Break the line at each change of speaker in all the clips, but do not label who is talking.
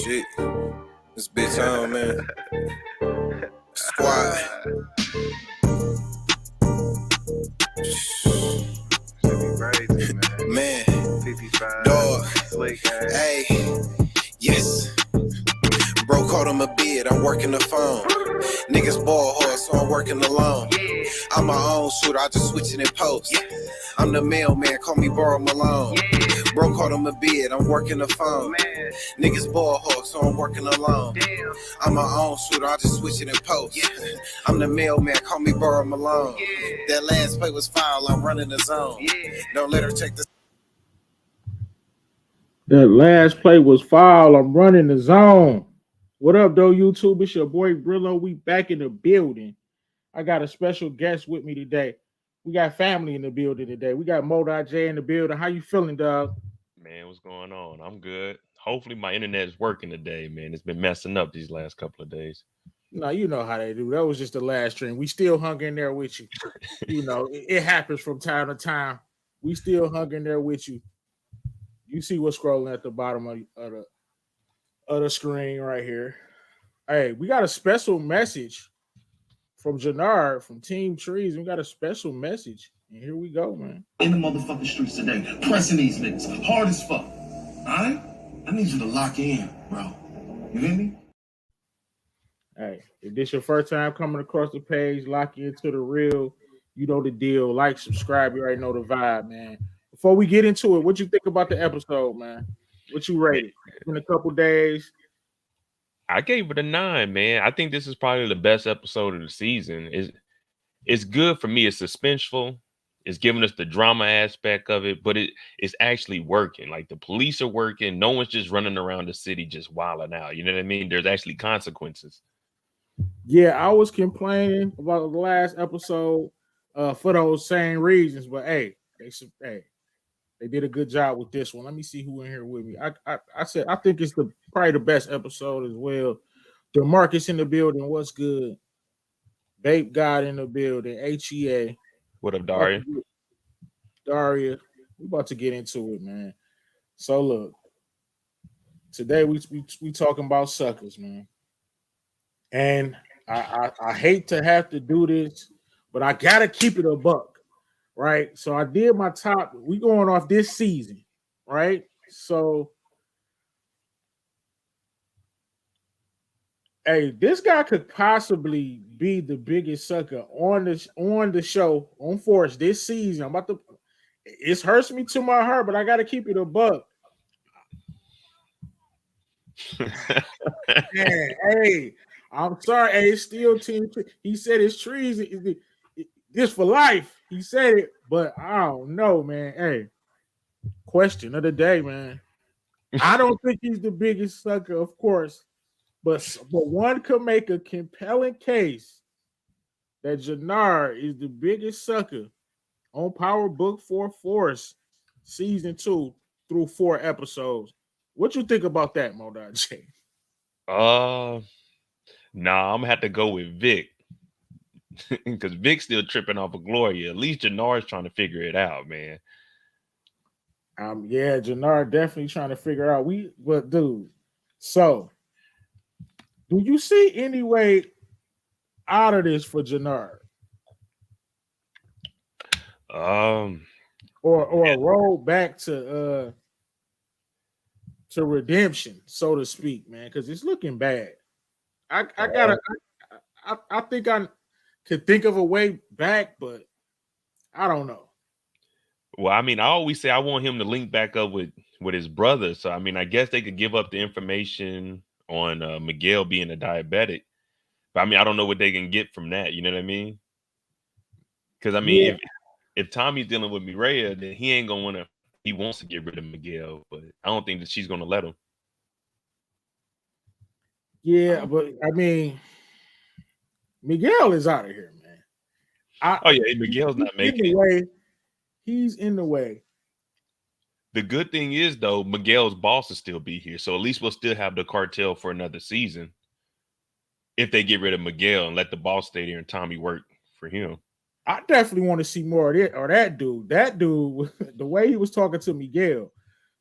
Shit. This bitch on, man. Squad.
Should be crazy, man.
Man.
55.
Dog.
Slick ass.
Hey. Yes. Bro called him a bid, I'm working the phone. Niggas ball hard, so I'm working alone.
Yeah.
I'm my own shooter, I just switch it in post.
Yeah.
I'm the mailman, call me Borrow Malone.
Yeah.
Bro called him a bid, I'm working the phone.
Man.
Niggas ball hard, so I'm working alone.
Damn.
I'm my own shooter, I just switch it in post.
Yeah.
I'm the mailman, call me Borrow Malone.
Yeah.
That last play was foul, I'm running the zone.
Yeah.
Don't let her take the...
That last play was foul. I'm running the zone. What up, though, YouTube? It's your boy Brillo. We back in the building. I got a special guest with me today. We got family in the building today. We got Mo.J in the building. How you feeling, dog?
Man, what's going on? I'm good. Hopefully my internet is working today, man. It's been messing up these last couple of days.
No, you know how they do. That was just the last stream. We still hung in there with you. You know, it happens from time to time. We still hung in there with you. You see what's scrolling at the bottom of the screen right here. Hey, we got a special message from Janard from Team Treason. We got a special message. And here we go, man.
In the motherfucking streets today, pressing these niggas hard as fuck. Alright? I need you to lock in, bro. You hear me?
Hey, if this your first time coming across the page, lock into the real. You know the deal. Like, subscribe. You already know the vibe, man. Before we get into it, what you think about the episode, man? What you rate it? In a couple days.
I gave it a 9, man. I think this is probably the best episode of the season. It's good for me. It's suspenseful. It's giving us the drama aspect of it, but it's actually working. Like, the police are working. No one's just running around the city just wilding out. You know what I mean? There's actually consequences.
Yeah, I was complaining about the last episode for those same reasons, but hey, they did a good job with this one. Let me see who in here with me. I said I think it's probably the best episode as well. DeMarcus in the building. What's good? Babe God in the building. HEA.
What up, Daria?
Daria. We about to get into it, man. So look, today we talking about suckers, man. And I hate to have to do this, but I gotta keep it a buck, right? So I did my top. We going off this season, right? So, hey, this guy could possibly be the biggest sucker on the show on Force this season. It hurts me to my heart, but I gotta keep it a buck. Man, hey. I'm sorry. Hey, it's still Team. He said it's treason. This for life. He said it, but I don't know, man. Hey, question of the day, man. I don't think he's the biggest sucker, of course, but one could make a compelling case that Janard is the biggest sucker on Power Book 4 Force Season 2 through 4 episodes. What you think about that, Mo.J?
Nah, I'm gonna have to go with Vic. Because Vic's still tripping off of Gloria. At least Janard's trying to figure it out, man.
Yeah, Janard definitely trying to figure out. But dude, so do you see any way out of this for Janard? Or a road back to redemption, so to speak, man, because it's looking bad. I think I could think of a way back, but I don't know.
Well, I mean, I always say I want him to link back up with his brother. So, I mean, I guess they could give up the information on Miguel being a diabetic. But, I mean, I don't know what they can get from that. You know what I mean? Because, I mean, if Tommy's dealing with Mireya, then he ain't going to want to – he wants to get rid of Miguel. But I don't think that she's going to let him.
Yeah, but, I mean – Miguel is out of here, man.
Miguel's not making it.
He's in the way.
The good thing is, though, Miguel's boss will still be here. So at least we'll still have the cartel for another season if they get rid of Miguel and let the boss stay there and Tommy work for him.
I definitely want to see more of it or that dude. That dude, the way he was talking to Miguel,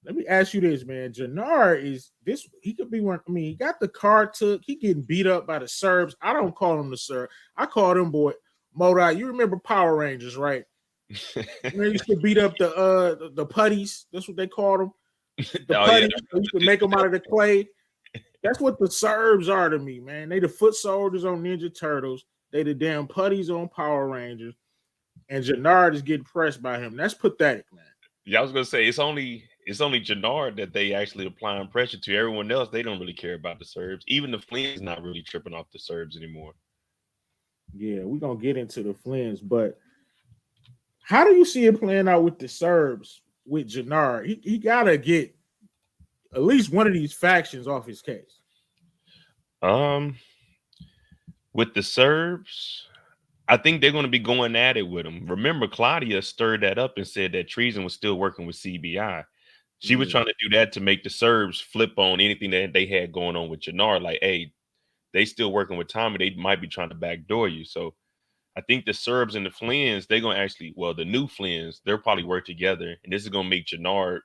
Let me ask you this, man. Janard is this. He could be one. I mean, he got the car took. He getting beat up by the Serbs. I don't call him the Serb. I call them boy Modai. You remember Power Rangers, right? They used to beat up the putties. That's what they called them. The putties. They used to make them out of the clay. That's what the Serbs are to me, man. They the foot soldiers on Ninja Turtles. They the damn putties on Power Rangers. And Janard is getting pressed by him. That's pathetic, man.
Yeah, I was gonna say it's only Janard that they actually applying pressure to. Everyone else, they don't really care about the Serbs. Even the Flynn's not really tripping off the Serbs anymore.
Yeah, we're gonna get into the Flynn's, but how do you see it playing out with the Serbs with Janard? He gotta get at least one of these factions off his case.
With the Serbs, I think they're going to be going at it with him. Remember, Claudia stirred that up and said that Treason was still working with CBI. She was trying to do that to make the Serbs flip on anything that they had going on with Janard. Like, hey, they still working with Tommy. They might be trying to backdoor you. So I think the Serbs and the Flynn's, they're going to actually, well, the new Flynn's, they'll probably work together. And this is going to make Janard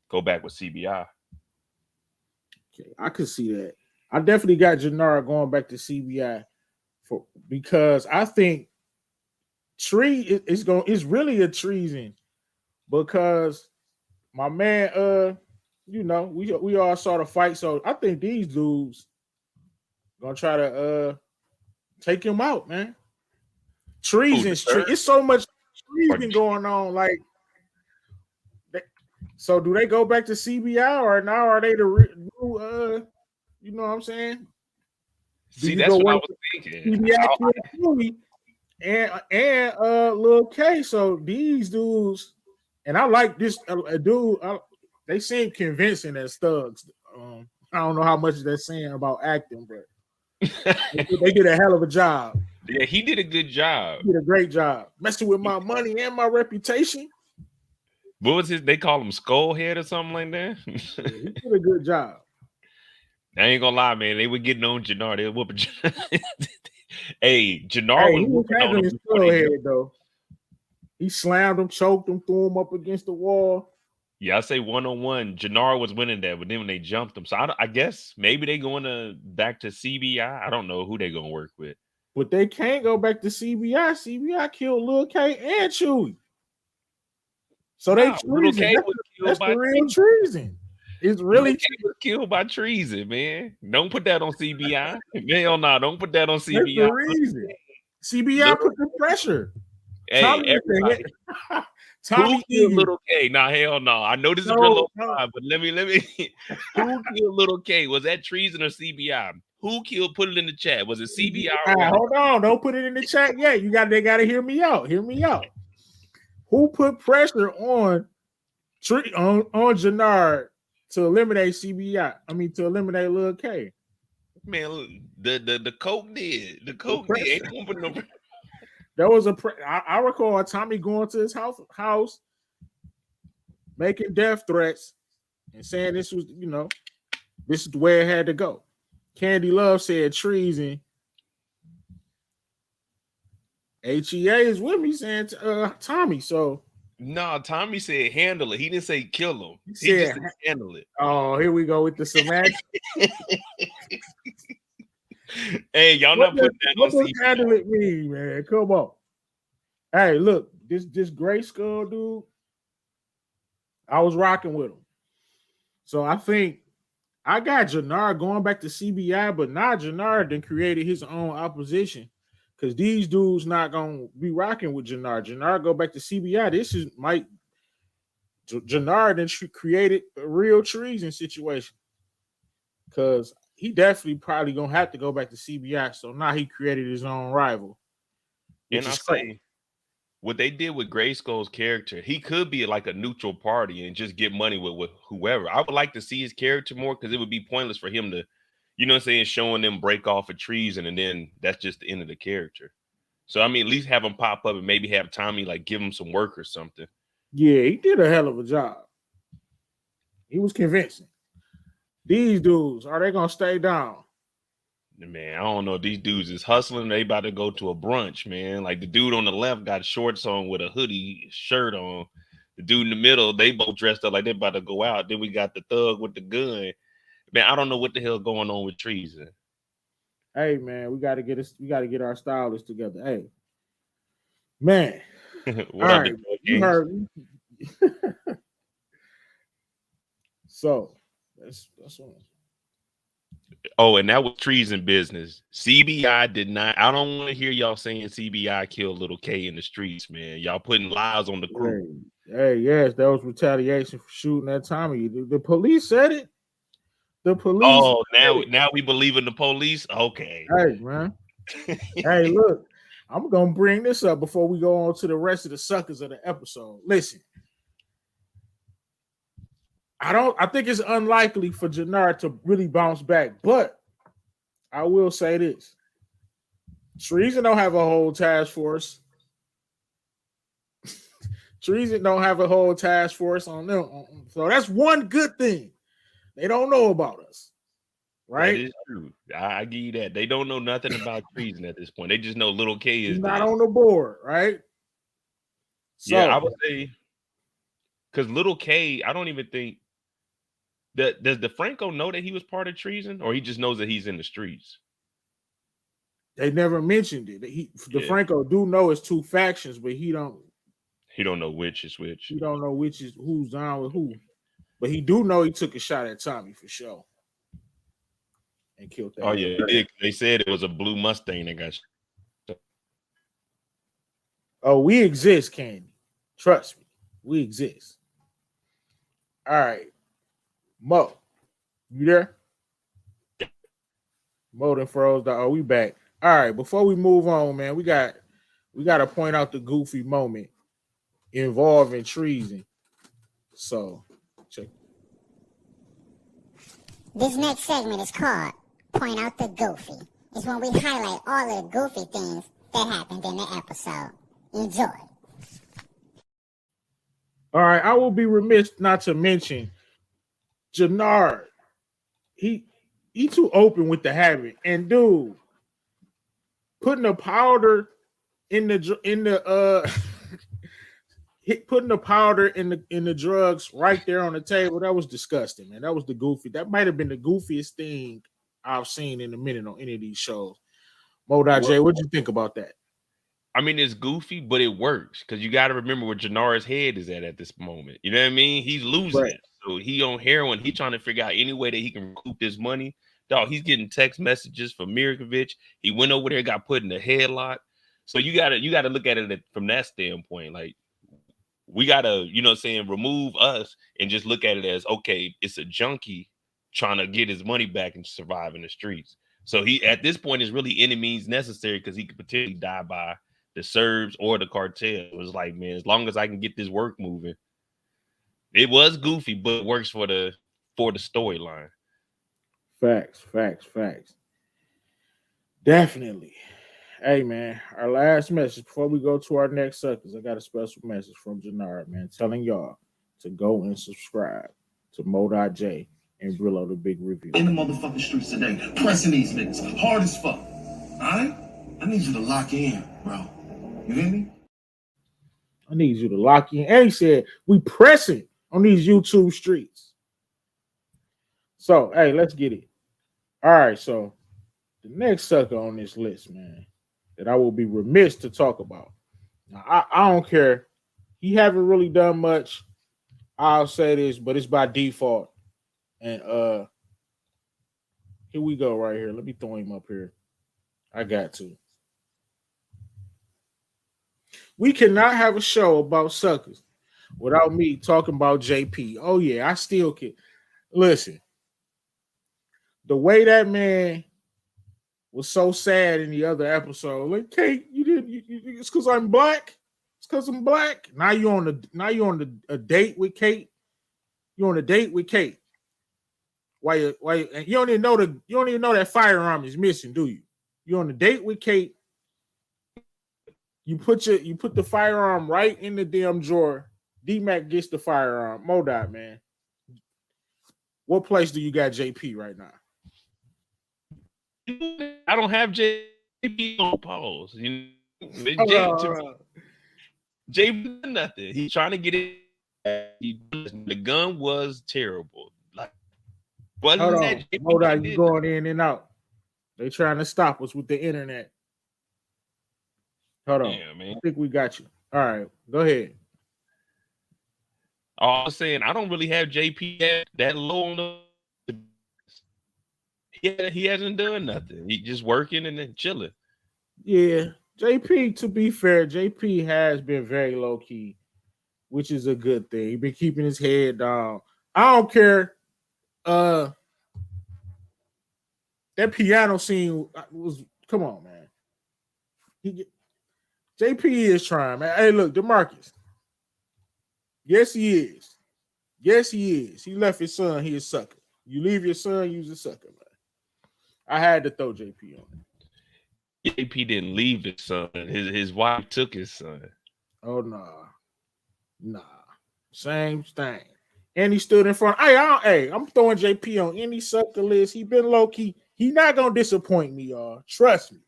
go back with CBI.
Okay, I could see that. I definitely got Janard going back to CBI because I think it's really a treason because my man, we all saw the fight, so I think these dudes gonna try to take him out, man. Treason, it's so much treason going on. Like, so do they go back to CBI or now are they the new? You know what I'm saying?
See, that's what I was thinking.
CBI and Lil K. So these dudes, and I like this dude. They seem convincing as thugs. I don't know how much they're saying about acting, but they did a hell of a job.
Yeah, he did a good job.
He did a great job. Messing with my money and my reputation.
What was his? They call him Skullhead or something like that.
Yeah, he did a good job.
I ain't gonna lie, man. They were getting on Janard. They were whooping. Hey, Janard was
whooping on his Skullhead though. He slammed him, choked him, threw him up against the wall.
Yeah, I say 1-on-1. Janard was winning that, but then when they jumped him, so I guess maybe they going back to CBI. I don't know who they gonna work with,
but they can't go back to CBI. CBI killed Lil K and Chewy, so they treason. That's the real treason. It's really
killed by treason, man. Don't put that on CBI. Hell no, don't put that on CBI.
That's the reason. CBI put the pressure.
Hey, everybody. Who killed Little K? Nah, hell no. I know this is real time, but let me. Who killed Little K? Was that treason or CBI? Who killed? Put it in the chat. Was it CBI?
Hold on, don't put it in the chat yet. They got to hear me out. Hear me out. Who put pressure on Janard to eliminate CBI? I mean, to eliminate Lil K.
Man, the Coke did. The Coke did. Ain't gonna put no.
There was I recall Tommy going to his house, making death threats, and saying this was, this is the way it had to go. Candy Love said treason. HEA is with me saying Tommy. So
no, Tommy said handle it. He didn't say kill him. He just said handle it.
Oh, here we go with the semantics.
Hey, y'all not putting that on CBI.
Handle it me, man. Come on. Hey, look, this gray skull dude, I was rocking with him. So I think I got Janard going back to CBI, but now Janard then created his own opposition because these dudes not gonna be rocking with Janard. Janard go back to CBI. This is Janard then created a real treason situation because he definitely probably gonna have to go back to CBI. So now he created his own rival.
And I say, what they did with Grayskull's character, he could be like a neutral party and just get money with whoever. I would like to see his character more because it would be pointless for him to, showing them break off a treason and then that's just the end of the character. So I mean, at least have him pop up and maybe have Tommy like give him some work or something. Yeah,
he did a hell of a job. He was convincing. These dudes, are they gonna stay down?
Man, I don't know. These dudes is hustling. They about to go to a brunch, man. Like the dude on the left got shorts on with a hoodie shirt on. The dude in the middle, they both dressed up like they're about to go out. Then we got the thug with the gun. Man, I don't know what the hell going on with Treason.
Hey man, we gotta get our stylist together. Hey, man.
What
All
up,
right,
the
you
Kings?
heard me. So that's what.
Oh, and that was treason business. CBI did not. I don't want to hear y'all saying CBI killed little K in the streets, man. Y'all putting lies on the crew.
Hey, yes, that was retaliation for shooting that Tommy. The police said it. The police.
Oh, now we believe in the police. Okay.
Hey, man. Hey, look, I'm gonna bring this up before we go on to the rest of the suckers of the episode. Listen, I think it's unlikely for Janard to really bounce back, but I will say this: Treason don't have a whole task force. Treason don't have a whole task force on them, so that's one good thing. They don't know about us, right?
That is true. I give you that. They don't know nothing about treason at this point. They just know little K is
He's not
dead.
on the board, right? So,
Yeah, I would say because little K, I don't even think that does DeFranco know that he was part of treason, or he just knows that he's in the streets.
they never mentioned it. DeFranco do know it's two factions, but he don't
know which is which.
He don't know which is who's down with who. But he do know he took a shot at Tommy for sure. And killed that.
Oh, yeah. They said it was a blue Mustang that got shot.
Oh, we exist, Candy. Trust me. We exist. All right. Mo, you there? Mo done froze. Oh, we back. All right. Before we move on, man, we got to point out the goofy moment involving treason. So, check.
This next segment is called Point Out the Goofy. It's when we highlight all of the goofy things that happened in the episode. Enjoy.
All right. I will be remiss not to mention Janard. He too open with the habit. And dude, putting the powder in the putting the powder in the drugs right there on the table, that was disgusting, man. That was the goofy. That might have been the goofiest thing I've seen in a minute on any of these shows. Mo.J, what'd you think about that?
I mean, it's goofy, but it works because you got to remember where Janard's head is at this moment. You know what I mean? He's losing it. So he on heroin. He trying to figure out any way that he can recoup this money. Dog, he's getting text messages from Mirkovich. He went over there, got put in a headlock. So you gotta look at it from that standpoint. Like, we gotta, you know what I'm saying, remove us and just look at it as, okay, it's a junkie trying to get his money back and survive in the streets. So he, at this point, is really any means necessary because he could potentially die by the Serbs or the cartel. It was like, man, as long as I can get this work moving. It was goofy, but it works for the storyline.
Facts. Definitely. Hey, man, our last message before we go to our next suckers, I got a special message from Janard, man, telling y'all to go and subscribe to Mo.J and Brillo the Big Review.
In the motherfucking streets today, pressing these niggas hard as fuck. Alright? I need you to lock in, bro. You hear me?
I need you to lock in. And he said, we pressing on these YouTube streets. So, hey, let's get it. All right, so the next sucker on this list, man, that I will be remiss to talk about. Now, I don't care. He haven't really done much. I'll say this, but it's by default. And here we go right here. Let me throw him up here. I got to. We cannot have a show about suckers without me talking about JP. Oh, yeah, I still can. Listen, the way that man was so sad in the other episode, like, Kate, it's because I'm black. It's because I'm black. Now you're on a date with Kate. You're on a date with Kate. Why you don't even know that firearm is missing, do you? You're on a date with Kate. You put the firearm right in the damn drawer. D-Mac gets the firearm. Mo.Dot, man. What place do you got JP right now?
I don't have JP on pause. JP nothing. He's trying to get it The gun was terrible. Like,
Hold
wasn't
on.
that JP
Hold on. You
did?
going in and out. They trying to stop us with the internet. Hold on.
Yeah, man.
I think we got you. All right. Go ahead.
All I'm saying, I don't really have JP that low on the. He hasn't done nothing. He just working and then chilling.
Yeah. JP, to be fair, JP has been very low key, which is a good thing. He's been keeping his head down. I don't care. That piano scene was, come on, man. JP is trying, man. Hey, look, DeMarcus. Yes, he is. Yes, he is. He left his son. He a sucker. You leave your son, you's a sucker, man. I had to throw JP on it.
JP didn't leave his son. His wife took his son.
Oh, nah. Same thing. And he stood in front. I'm throwing JP on any sucker list. He been low key. He not gonna disappoint me, y'all. Trust me.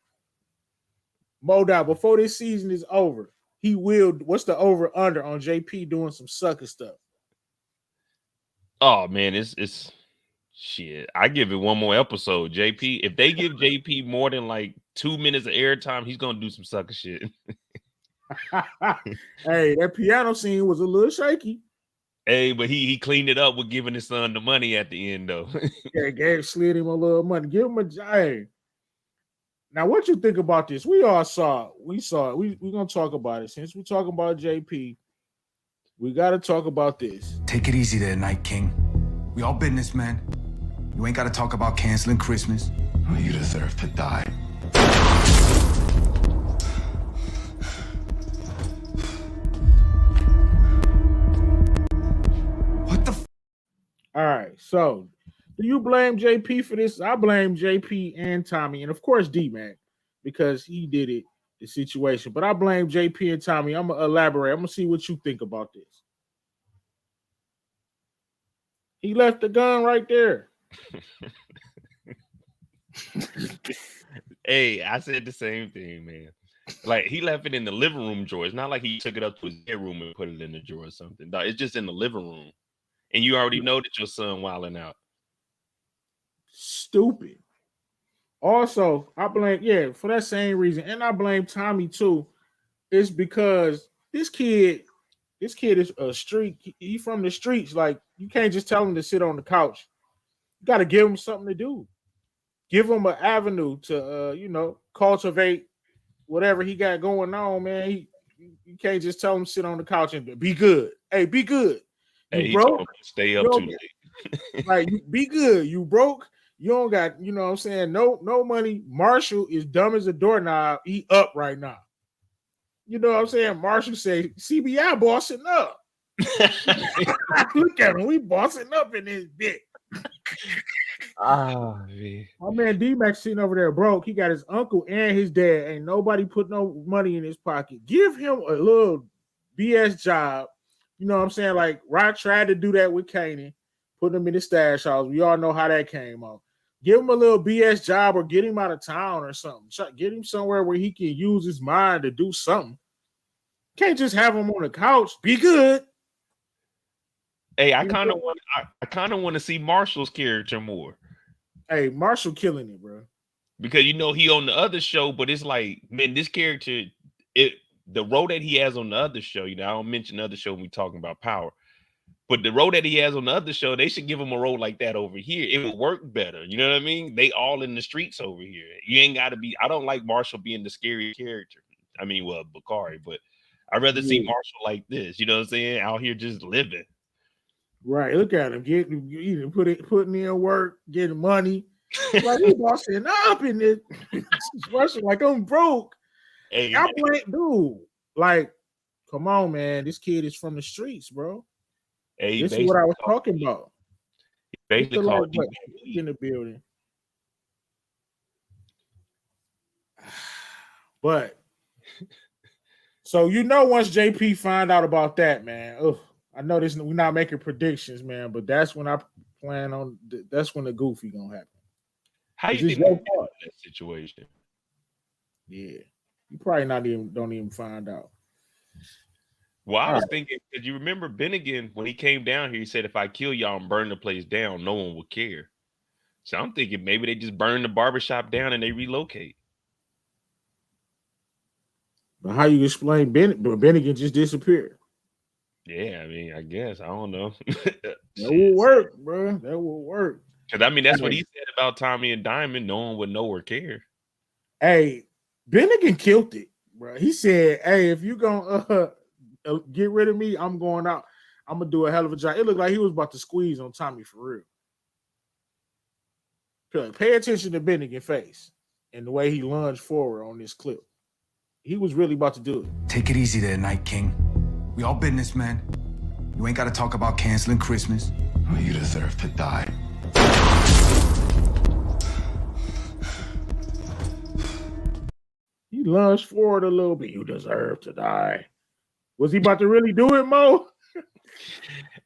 Modow, before this season is over, he will. What's the over under on JP doing some sucker stuff?
Oh man, it's shit. I give it one more episode. JP, if they give JP more than like 2 minutes of airtime, he's gonna do some sucker shit.
Hey, that piano scene was a little shaky.
Hey, but he cleaned it up with giving his son the money at the end, though.
Yeah, slid him a little money. Give him a hey. Now, what you think about this? We saw it. We're gonna talk about it. Since we're talking about JP, we gotta talk about this.
Take it easy there, Night King. We all businessmen. You ain't gotta talk about canceling Christmas.
Oh, you deserve to die.
What the f?
All right, so do you blame JP for this? I blame JP and Tommy, and of course D-Mac, because he did it, the situation. But I blame JP and Tommy. I'm gonna elaborate. I'm gonna see what you think about this. He left the gun right there.
Hey, I said the same thing, man. Like he left it in the living room drawer. It's not like he took it up to his bedroom and put it in the drawer or something. No, it's just in the living room. And you already know that your son wilding out.
Stupid. Also, I blame, for that same reason. And I blame Tommy too. It's because this kid is a street. He from the streets. Like, you can't just tell him to sit on the couch. You got to give him something to do. Give him an avenue to, cultivate whatever he got going on, man. You can't just tell him to sit on the couch and be good. Hey, be good.
Hey,
You broke?
Stay up too late.
Like, be good. You broke. You don't got, you know what I'm saying? No money. Marshall is dumb as a doorknob. He up right now. You know what I'm saying? Marshall say, CBI bossing up. Look at him. We bossing up in this bit.
Man.
My man D-Mac sitting over there broke. He got his uncle and his dad. Ain't nobody put no money in his pocket. Give him a little BS job. You know what I'm saying? Like, Rod tried to do that with Kanan, put him in the stash house. We all know how that came out. Give him a little BS job or get him out of town or something. Get him somewhere where he can use his mind to do something. Can't just have him on the couch. Be good.
Hey, I kind of want to see Marshall's character more.
Hey, Marshall killing it, bro.
Because he on the other show, but it's like, man, this character, the role that he has on the other show, I don't mention the other show when we talking about power, but the role that he has on the other show, they should give him a role like that over here. It would work better. You know what I mean? They all in the streets over here. You ain't got to be. I don't like Marshall being the scary character. I mean, well, Bakari, but I'd rather see Marshall like this. You know what I'm saying? Out here just living.
Right. Look at him putting in work, getting money. Like, he bossing up in this. Rushing like I'm broke.
Hey,
I'm like, dude, like, come on, man. This kid is from the streets, bro.
Hey,
this is what I was talking about.
Basically, called
in the building. But so once JP find out about that, man. I know this. We're not making predictions, man, but that's when I plan on. That's when the goofy gonna happen.
How you think about that situation?
Yeah, you probably don't even find out.
Well, I
All
was
right.
thinking, because you remember Bennigan, when he came down here, he said, if I kill y'all and burn the place down, no one will care. So I'm thinking maybe they just burn the barbershop down and they relocate.
But how you explain Bennigan just disappeared?
Yeah, I mean, I guess. I don't know.
That will work, bro. That will work.
Because, I mean, that's what
Hey.
he said about Tommy and Diamond. No one would know or care.
Hey, Bennigan killed it, bro. He said, "Hey, if you gonna get rid of me, I'm going out. I'm gonna do a hell of a job." It looked like he was about to squeeze on Tommy for real. Pay attention to Bennigan's face and the way he lunged forward on this clip. He was really about to do it.
Take it easy there, Night King. We all businessmen. You ain't got to talk about canceling Christmas.
Oh, you deserve to die.
He lunged forward a little bit. You deserve to die. Was he about to really do it, Mo?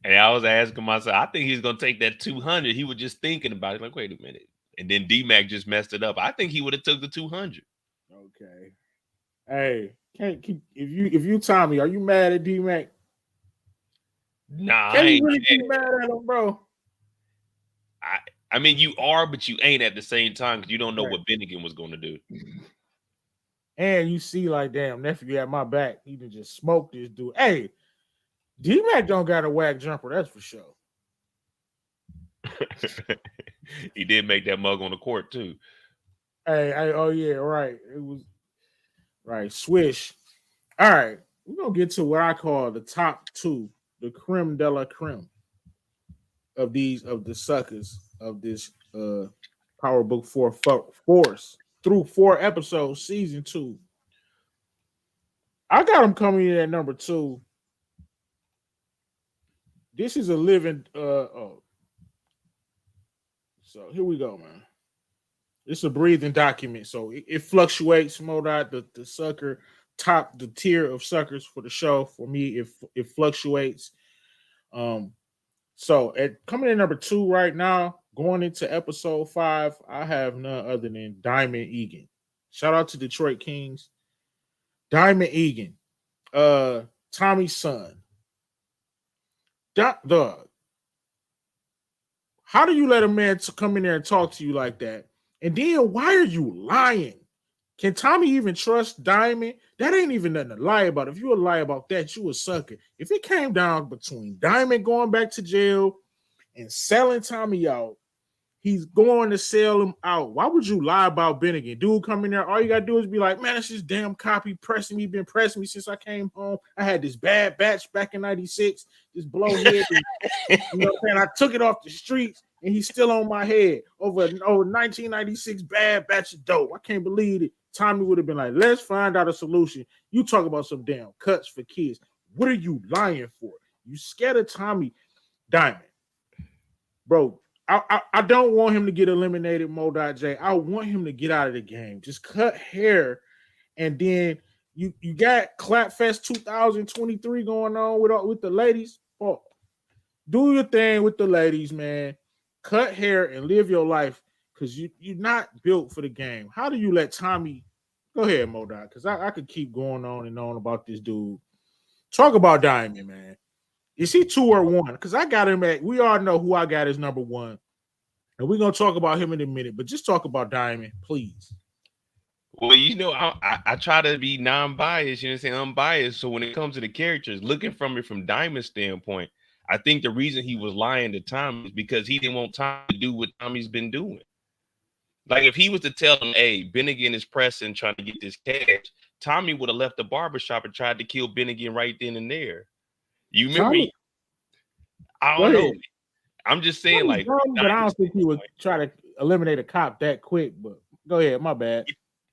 And I was asking myself, I think he's going to take that 200. He was just thinking about it. Like, wait a minute. And then D-Mac just messed it up. I think he would have took the 200.
Okay. Hey, can't keep if you Tommy, are you mad at D-Mac?
Nah,
Can
I
you
ain't
really be
mad.
mad at him, bro?
I mean, you are, but you ain't at the same time because you don't know
Right.
what Bennigan was going to do.
And you see, like, damn, nephew at my back. He done just smoked this dude. Hey, D-Mac don't got a whack jumper, that's for sure.
He did make that mug on the court, too.
Hey, oh yeah, right. It was right. Swish. All right. We're gonna get to what I call the top two, the creme de la creme of the suckers of this Power Book 4 Force through 4 episodes, season 2. I got them coming in at number 2. This is a living so here we go, man. It's a breathing document, so it fluctuates. Modot, the sucker top, the tier of suckers for the show. For me, it fluctuates. So at coming in number 2 right now, going into episode 5, I have none other than Diamond Egan. Shout out to Detroit Kings. Diamond Egan, Tommy's son. Dog. How do you let a man come in there and talk to you like that? And then why are you lying? Can Tommy even trust Diamond? That ain't even nothing to lie about. If you a lie about that, you a sucker. If it came down between Diamond going back to jail and selling Tommy out, he's going to sell him out. Why would you lie about Bennigan? Dude come in there, all you gotta do is be like, man, that's this damn copy pressing me, been pressing me since I came home. I had this bad batch back in 96, this blowhead. You know what I'm saying? I took it off the streets and he's still on my head over 1996 bad batch of dope. I can't believe it. Tommy would have been like, let's find out a solution. You talk about some damn cuts for kids. What are you lying for? You scared of Tommy Diamond. Bro, I don't want him to get eliminated, Mo.J. I want him to get out of the game. Just cut hair, and then you got Clapfest 2023 going on with the ladies. Oh, do your thing with the ladies, man. Cut hair and live your life because you're not built for the game. How do you let Tommy go ahead, Mo.Dot? Because I could keep going on and on about this dude. Talk about Diamond, man. Is he 2 or 1? Because I got him at, we all know who I got as number 1. And we're going to talk about him in a minute, but just talk about Diamond, please.
Well, you know, I try to be non-biased, you know what I'm saying, unbiased. So when it comes to the characters, looking from it from Diamond's standpoint, I think the reason he was lying to Tommy is because he didn't want Tommy to do what Tommy's been doing. Like if he was to tell him, hey, Bennigan is pressing, trying to get this cash, Tommy would have left the barbershop and tried to kill Bennigan right then and there. You remember?
Tommy,
I don't know. I'm just saying,
Tommy's
like,
dumb, but I don't think he would try to eliminate a cop that quick. But go ahead, my bad.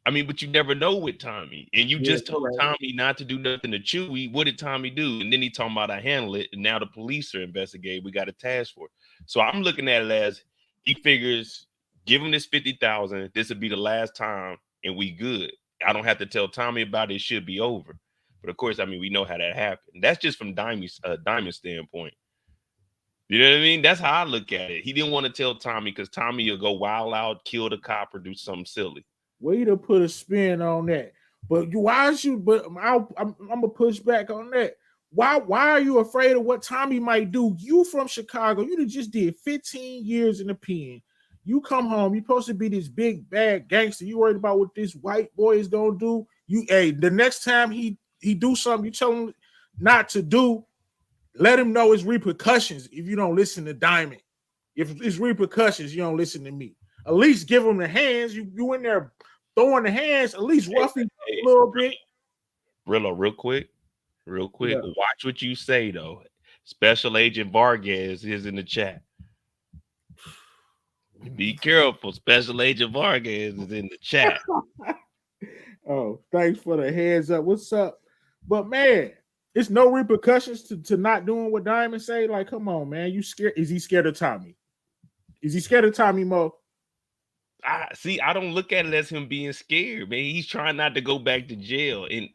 I mean, but you never know with Tommy. And you just told Tommy not to do nothing to Chewy. What did Tommy do? And then he talking about I handle it. And now the police are investigating. We got a task force. So I'm looking at it as he figures, give him this 50,000. This would be the last time, and we good. I don't have to tell Tommy about it. It should be over. But of course, I mean, we know how that happened. That's just from Diamond's standpoint. You know what I mean? That's how I look at it. He didn't want to tell Tommy because Tommy will go wild out, kill the cop, or do something silly.
Way to put a spin on that. But why is you? But I'm gonna push back on that. Why are you afraid of what Tommy might do? You from Chicago, you just did 15 years in the pen. You come home, you supposed to be this big bad gangster. You worried about what this white boy is gonna do. The next time he do something, you tell him not to do. Let him know it's repercussions if you don't listen to Diamond. If it's repercussions, you don't listen to me. At least give him the hands. You in there throwing the hands, at least roughly a little bit.
Real quick.
Yeah.
Watch what you say, though. Special Agent Vargas is in the chat. Be careful. Special Agent Vargas is in the chat.
Oh, thanks for the heads up. What's up? But man, it's no repercussions to not doing what Diamond say. Like, come on, man. You scared? Is he scared of Tommy? Is he scared of Tommy Mo?
I don't look at it as him being scared, man. He's trying not to go back to jail. In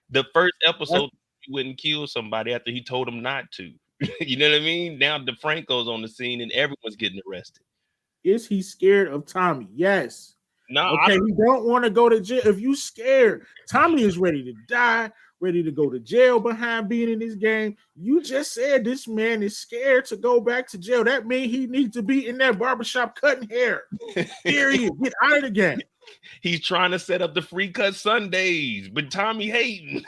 the first episode, he wouldn't kill somebody after he told him not to. You know what I mean? Now DeFranco's on the scene and everyone's getting arrested.
Is he scared of Tommy? Yes.
No,
okay, we don't want to go to jail. If you scared, Tommy is ready to die, ready to go to jail behind being in this game. You just said this man is scared to go back to jail. That means he needs to be in that barbershop cutting hair. Period. Get out of the game.
He's trying to set up the free cut Sundays, but Tommy hating.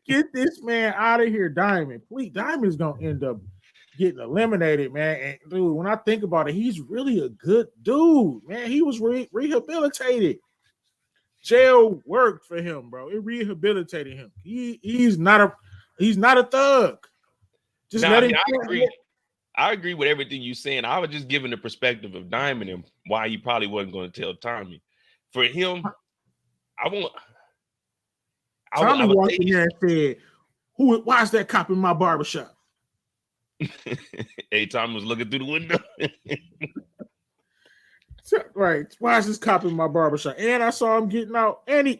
Get this man out of here, Diamond. Please, Diamond's gonna end up getting eliminated, man. And dude, when I think about it, he's really a good dude, man. He was rehabilitated. Jail worked for him, bro. It rehabilitated him. He's not a thug. Just let him.
I agree with everything you're saying. I was just giving the perspective of Diamond and why he probably wasn't going to tell Tommy. For him,
Tommy walked in there and said, why is that cop in my barbershop?
Hey, Tommy was looking through the window.
Right. Why is this cop in my barbershop? And I saw him getting out. And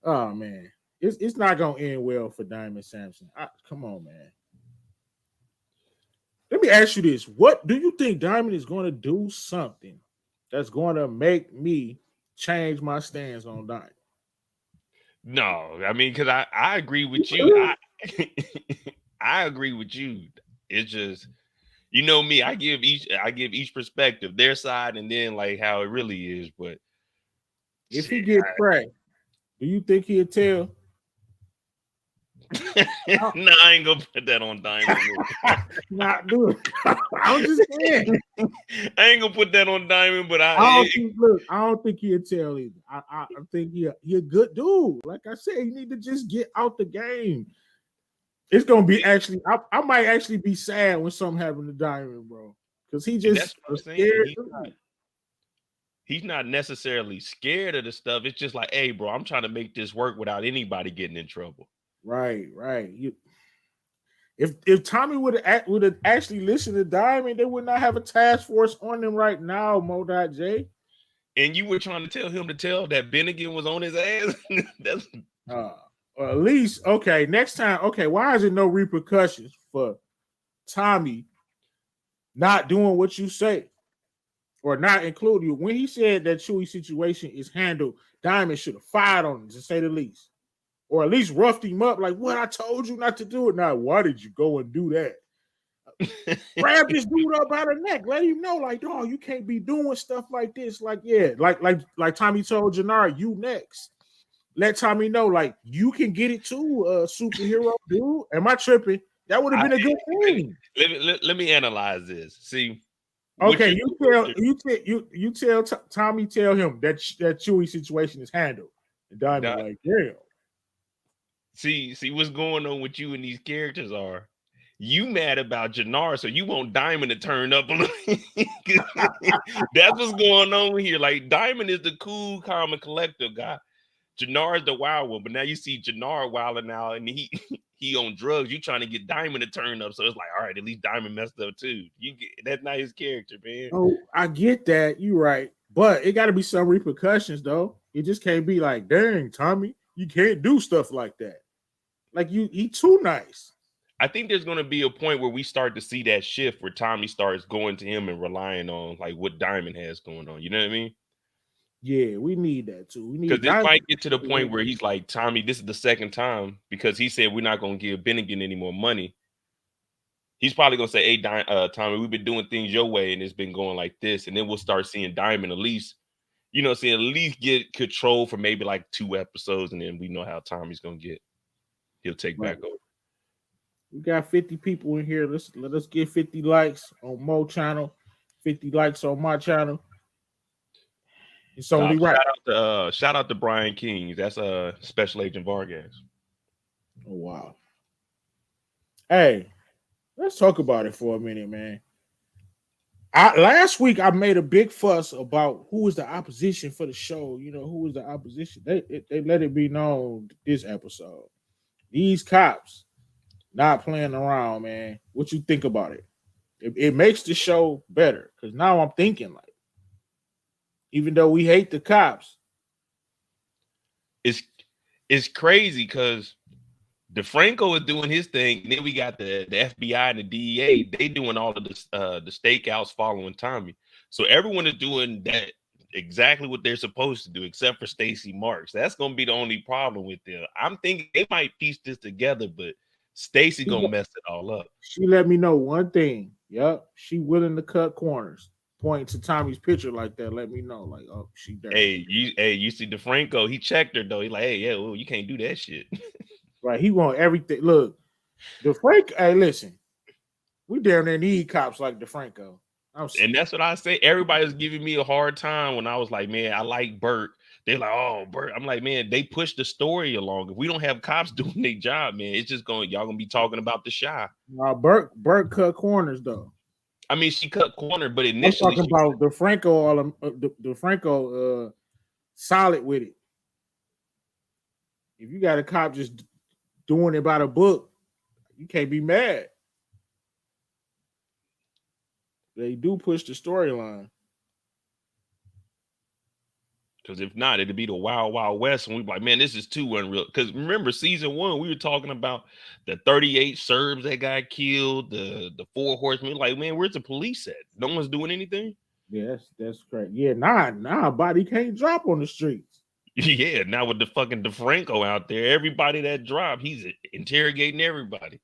oh man, it's not gonna end well for Diamond Sampson. Come on, man. Let me ask you this. What do you think Diamond is going to do something that's going to make me change my stance on Diamond?
No, I mean, because I agree with you. I agree with you. It's just, you know me, I give each perspective, their side, and then like how it really is. But
if he get pranked, do you think he'll tell?
No, I ain't gonna put that on Diamond.
Not do it. I'm just saying.
I ain't gonna put that on Diamond, but
I don't think he'll tell either. I think he a good dude. Like I said, you need to just get out the game. It's gonna be actually. I might actually be sad when something happened to Diamond, bro, because he just scared.
He's not necessarily scared of the stuff. It's just like, hey, bro, I'm trying to make this work without anybody getting in trouble.
Right. If Tommy would have actually listened to Diamond, they would not have a task force on them right now, Mo.J.
And you were trying to tell him to tell that Bennigan was on his ass. That's
or at least okay. Next time, okay. Why is there no repercussions for Tommy not doing what you say or not including you? When he said that Chewy's situation is handled, Diamond should have fired on him, to say the least. Or at least roughed him up, like, what, I told you not to do it. Now, why did you go and do that? Grab this dude up by the neck. Let him know, like, dog, you can't be doing stuff like this. Like, yeah, like Tommy told Janard, you next. Let Tommy know, like, you can get it too, superhero dude. Am I tripping? That would have been a good thing.
Let me analyze this. See.
Okay, you tell Tommy, tell him that Chewy situation is handled. And Diamond like, yeah.
See what's going on with you and these characters are. You mad about Janard, so you want Diamond to turn up a little. That's what's going on here. Like, Diamond is the cool, calm, and collective guy. Janard's the wild one, but now you see Janard wilding out, and he on drugs. You trying to get Diamond to turn up, so it's like, all right, at least Diamond messed up too. That's not his character, man.
Oh, I get that. You right, but it got to be some repercussions, though. It just can't be like, dang, Tommy, you can't do stuff like that. Like he too nice.
I think there's going to be a point where we start to see that shift where Tommy starts going to him and relying on like what Diamond has going on. You know what I mean?
Yeah, we need that too. We need
Because this
Diamond.
might get to the point where he's like, Tommy, this is the second time because he said we're not going to give Bennigan any more money. He's probably going to say, hey, Tommy, we've been doing things your way and it's been going like this. And then we'll start seeing Diamond at least, at least get control for maybe like 2 episodes. And then we know how Tommy's going to get. He'll take back over.
We got 50 people in here. Let us get 50 likes on Mo channel, 50 likes on my channel. It's only right.
Shout out to Brian King. That's Special Agent Vargas.
Oh wow. Hey, let's talk about it for a minute, man. Last week I made a big fuss about who was the opposition for the show. Who was the opposition? They let it be known this episode. These cops not playing around, man. What you think about it? It makes the show better because now I'm thinking like, even though we hate the cops,
it's crazy because DeFranco is doing his thing, and then we got the FBI and the DEA. They doing all of the stakeouts following Tommy. So everyone is doing that exactly what they're supposed to do, except for Stacey Marks. That's gonna be the only problem with them. I'm thinking they might piece this together, but Stacey gonna mess it all up.
She let me know one thing. Yep, she willing to cut corners. Point to Tommy's picture like that. Let me know, like, oh, she there.
Hey, you see DeFranco? He checked her though. He like, hey, yeah, well, you can't do that shit.
Right, he want everything. Look, DeFranco. Hey, listen, we down there need cops like DeFranco.
And that's what I say. Everybody's giving me a hard time when I was like, man, I like Burt. They're like, oh, Burt. I'm like, man, they push the story along. If we don't have cops doing their job, man, it's just y'all gonna be talking about the Shy.
Burt cut corners though.
I mean, she cut corner, but initially
I'm talking about DeFranco. DeFranco solid with it. If you got a cop just doing it by the book, you can't be mad. They do push the storyline.
Because if not, it'd be the Wild Wild West, and we'd be like, man, this is too unreal. Because remember, season 1, we were talking about the 38 Serbs that got killed, the 4 horsemen. Like, man, where's the police at? No one's doing anything.
Yeah, that's correct. Yeah, nah, body can't drop on the streets.
Yeah, now with the fucking DeFranco out there, everybody that dropped, he's interrogating everybody.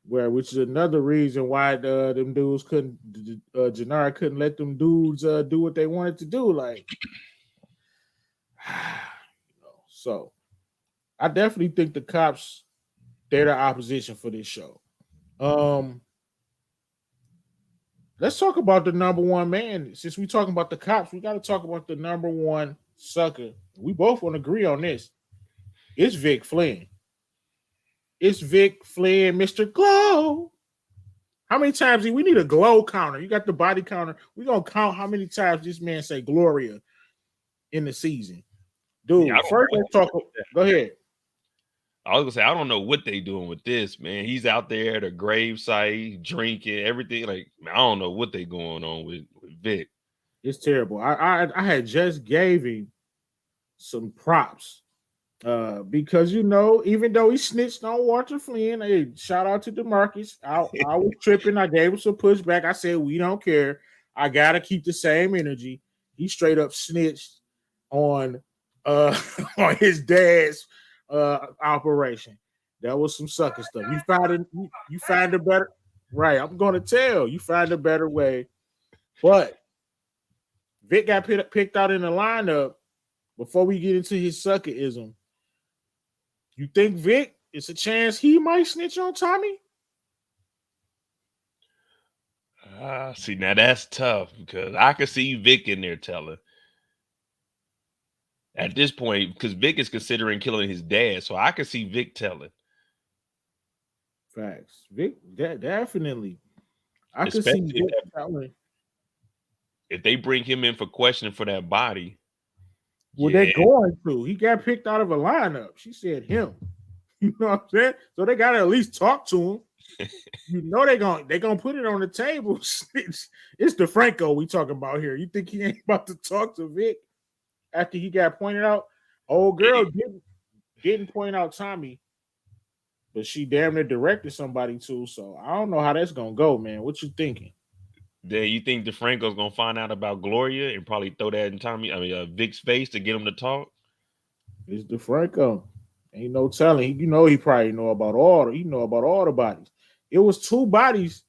Well, which is another reason why them dudes couldn't, Janard couldn't let them dudes do what they wanted to do. Like, so I definitely think the cops, they're the opposition for this show. Let's talk about the number one man. Since we're talking about the cops, we got to talk about the number one sucker. We both want to agree on this. It's Vic Flynn. It's Vic Flynn, Mr. Glow. How many times we need a glow counter? You got the body counter. We're going to count how many times this man say Gloria in the season. Dude, yeah, first let's talk. Go ahead.
I was going to say, I don't know what they doing with this, man. He's out there at a gravesite, drinking, everything. Like, man, I don't know what they going on with Vic.
It's terrible. I had just gave him some props. Because even though he snitched on Walter Flynn, hey, shout out to DeMarcus. I was tripping. I gave him some pushback. I said, we don't care. I gotta keep the same energy. He straight up snitched on on his dad's operation. That was some sucker stuff. You find a better right. I'm gonna tell you find a better way. But Vic got picked out in the lineup. Before we get into his suckerism, you think Vic, it's a chance he might snitch on Tommy?
See, now that's tough because I could see Vic in there telling. At this point, because Vic is considering killing his dad, so I could see Vic telling.
Facts. Vic, definitely. I could see Vic telling.
If they bring him in for questioning for that body.
Well, they're going to. He got picked out of a lineup. She said him. You know what I'm saying? So they gotta at least talk to him. They're gonna put it on the table. It's DeFranco we talking about here. You think he ain't about to talk to Vic after he got pointed out? Old girl didn't point out Tommy, but she damn near directed somebody too. So I don't know how that's gonna go, man. What you thinking?
Then you think DeFranco's gonna find out about Gloria and probably throw that in Vic's face to get him to talk?
It's DeFranco. Ain't no telling. He probably know about all the bodies. It was 2 bodies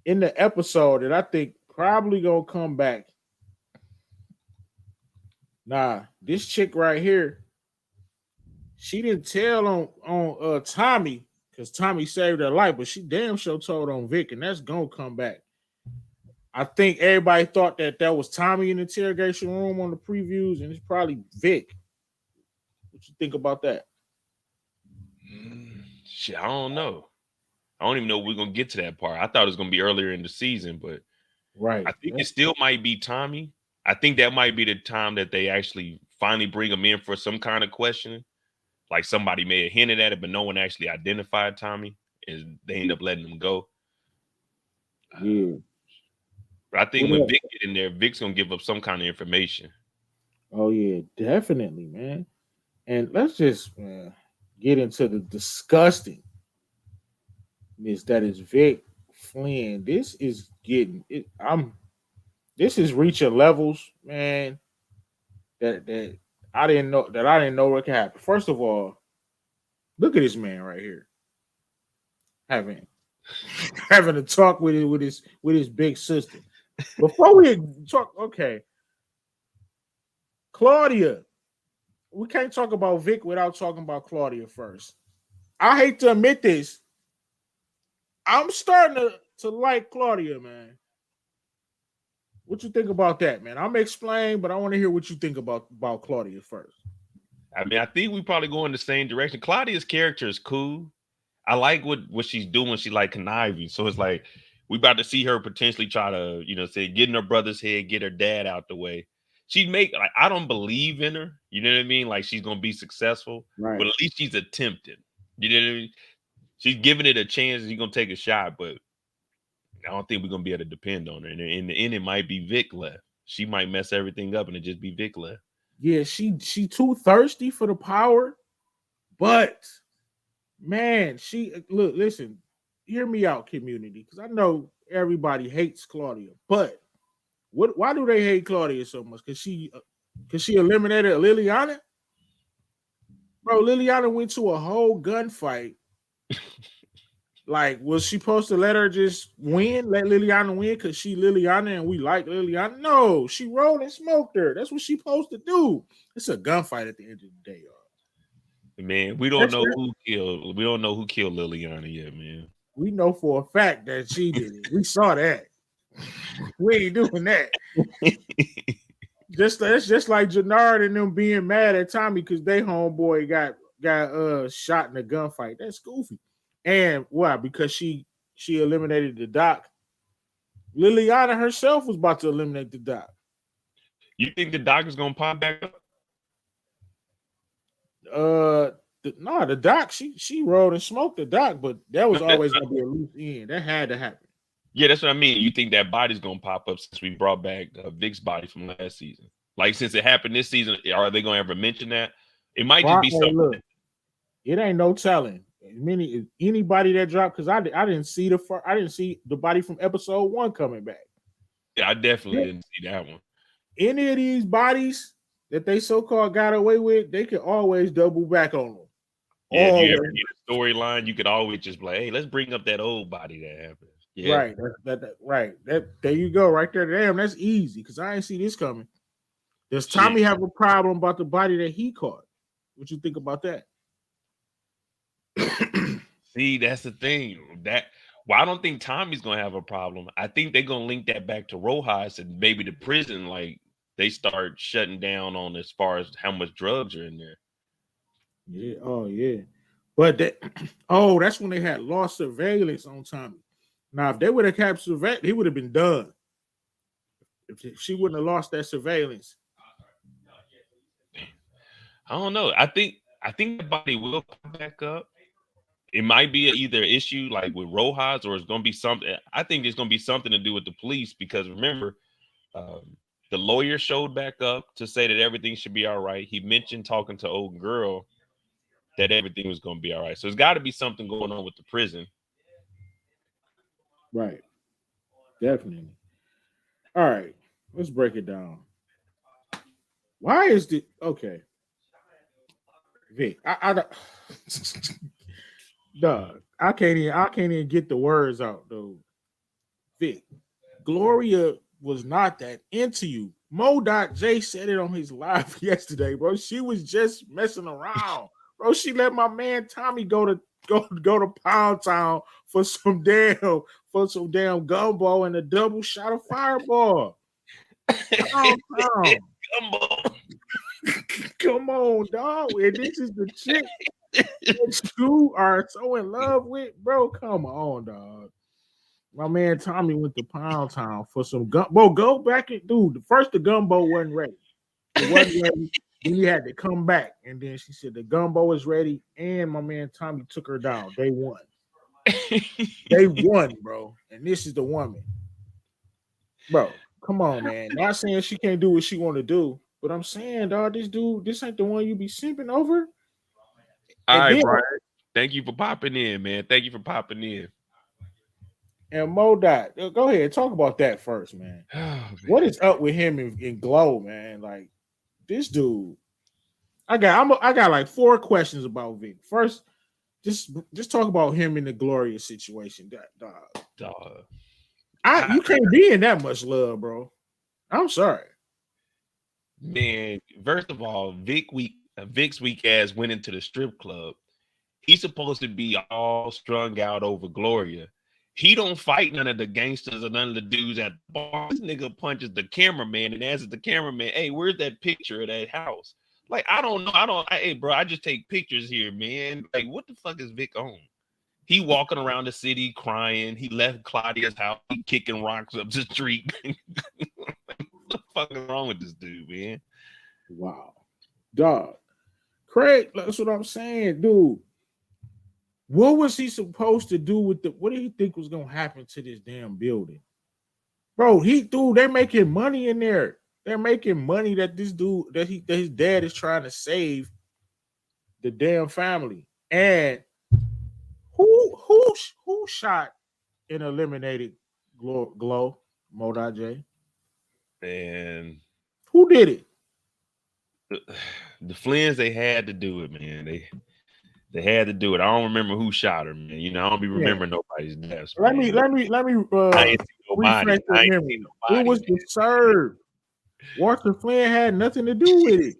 in the episode that I think probably gonna come back. Nah, this chick right here, she didn't tell on Tommy because Tommy saved her life, but she damn sure told on Vic, and that's gonna come back. I think everybody thought that was Tommy in the interrogation room on the previews, and it's probably Vic. What you think about that?
Shit, I don't know. I don't even know if we're gonna get to that part. I thought it was gonna be earlier in the season, but
right,
I think it still might be Tommy. I think that might be the time that they actually finally bring him in for some kind of questioning. Like somebody may have hinted at it, but no one actually identified Tommy, and they end up letting him go.
Yeah.
But I think when Vic get in there, Vic's gonna give up some kind of information.
Oh yeah, definitely, man. And let's just get into the disgusting that is Vic Flynn. This is getting it. This is reaching levels, man. That I didn't know what could happen. First of all, look at this man right here having a talk with his big sister. Before we talk, okay, Claudia. We can't talk about Vic without talking about Claudia first. I hate to admit this. I'm starting to like Claudia, man. What you think about that, man? I'm gonna explain, but I want to hear what you think about Claudia first.
I mean, I think we probably go in the same direction. Claudia's character is cool. I like what she's doing. She like conniving. So it's like we about to see her potentially try to, say get in her brother's head, get her dad out the way. She'd make I don't believe in her. You know what I mean? Like she's gonna be successful,
right?
But at least she's attempted. You know what I mean? She's giving it a chance. She's gonna take a shot, but I don't think we're gonna be able to depend on her. And in the end, it might be Vic left. She might mess everything up, and it just be Vic left.
Yeah, she too thirsty for the power, but man, listen, hear me out, community, because I know everybody hates Claudia, but why do they hate Claudia so much? Because she eliminated Liliana? Bro, Liliana went to a whole gunfight. Like, was she supposed to let her just win? Let Liliana win because she Liliana and we like Liliana? No, she rolled and smoked her. That's what she's supposed to do. It's a gunfight at the end of the day, y'all.
Man, we don't know who killed Liliana yet, man.
We know for a fact that she did it. We saw that. We ain't doing that. That's just like Janard and them being mad at Tommy because they homeboy got shot in a gunfight. That's goofy. And why? Because she eliminated the doc. Liliana herself was about to eliminate the doc.
You think the doc is gonna pop back up?
The doc, she rolled and smoked the doc, but that was always gonna be a loose end. That had to happen.
Yeah, that's what I mean. You think that body's gonna pop up since we brought back Vic's body from last season? Like since it happened this season, are they gonna ever mention that? It might just be something.
Look, it ain't no telling. Anybody that dropped, because I didn't see the body from episode 1 coming back.
Yeah, I definitely didn't see that one.
Any of these bodies that they so-called got away with, they could always double back on them.
Yeah, if you ever get a storyline, you could always just be like, hey, let's bring up that old body that happened. Yeah.
Right. Right. There you go, right there. Damn, that's easy because I ain't see this coming. Does Tommy have a problem about the body that he caught? What you think about that?
See, that's the thing. I don't think Tommy's gonna have a problem. I think they're gonna link that back to Rojas and maybe the prison, like they start shutting down on as far as how much drugs are in there.
Yeah, oh yeah. But that's when they had lost surveillance on Tommy. Now, if they would have kept surveillance, he would have been done. If she wouldn't have lost that surveillance.
I don't know. I think the body will come back up. It might be either an issue like with Rojas, or it's going to be something. I think it's going to be something to do with the police because remember, the lawyer showed back up to say that everything should be all right. He mentioned talking to old girl that everything was going to be all right. So it's got to be something going on with the prison.
Right. Definitely. All right, let's break it down. Why is the okay, Vic? I don't- dog. I can't even get the words out, though. Vic, Gloria was not that into you. Mo. J said it on his live yesterday, bro. She was just messing around, bro. She let my man Tommy go to Pound Town for some damn gumbo and a double shot of Fireball. Pound Town.
Gumbo.
Come on, dog. And this is the chick that you are so in love with, bro. Come on, dog. My man Tommy went to Pound Town for some gumbo. Go back and dude. First, the gumbo wasn't ready. It wasn't ready. Then you had to come back, and then she said the gumbo is ready. And my man Tommy took her down. They won. They won, bro. And this is the woman, bro. Come on, man. Not saying she can't do what she want to do, but I'm saying, dog, this ain't the one you be simping over.
All right,
then,
Brian. Thank you for popping in, man. Thank you for popping in.
And Mo. Go ahead, talk about that first, man. What is up with him in Glow, man? Like this dude. I got like 4 questions about Vic. First, just talk about him in the Gloria situation.
Dog.
You can't be in that much love, bro. I'm sorry.
Man, first of all, Vic's weak ass went into the strip club. He's supposed to be all strung out over Gloria. He don't fight none of the gangsters or none of the dudes at the bar. This nigga punches the cameraman and asks the cameraman, "Hey, where's that picture of that house?" Like, I don't know. Hey, bro, I just take pictures here, man. Like, what the fuck is Vic on? He walking around the city crying. He left Claudia's house. He kicking rocks up the street. What the fuck is wrong with this dude, man?
Wow. Dog. Craig, that's what I'm saying, dude. What was he supposed to do with what did he think was gonna happen to this damn building? Bro, they're making money in there. They're making money that this dude that his dad is trying to save the damn family. And who shot and eliminated Glow Mo. J?
And
who did it?
The Flynn's, they had to do it, man. They had to do it. I don't remember who shot her, man. You know, I don't be remembering nobody's deaths.
Let me refresh your memory. It was the serve. Walter Flynn had nothing to do with it.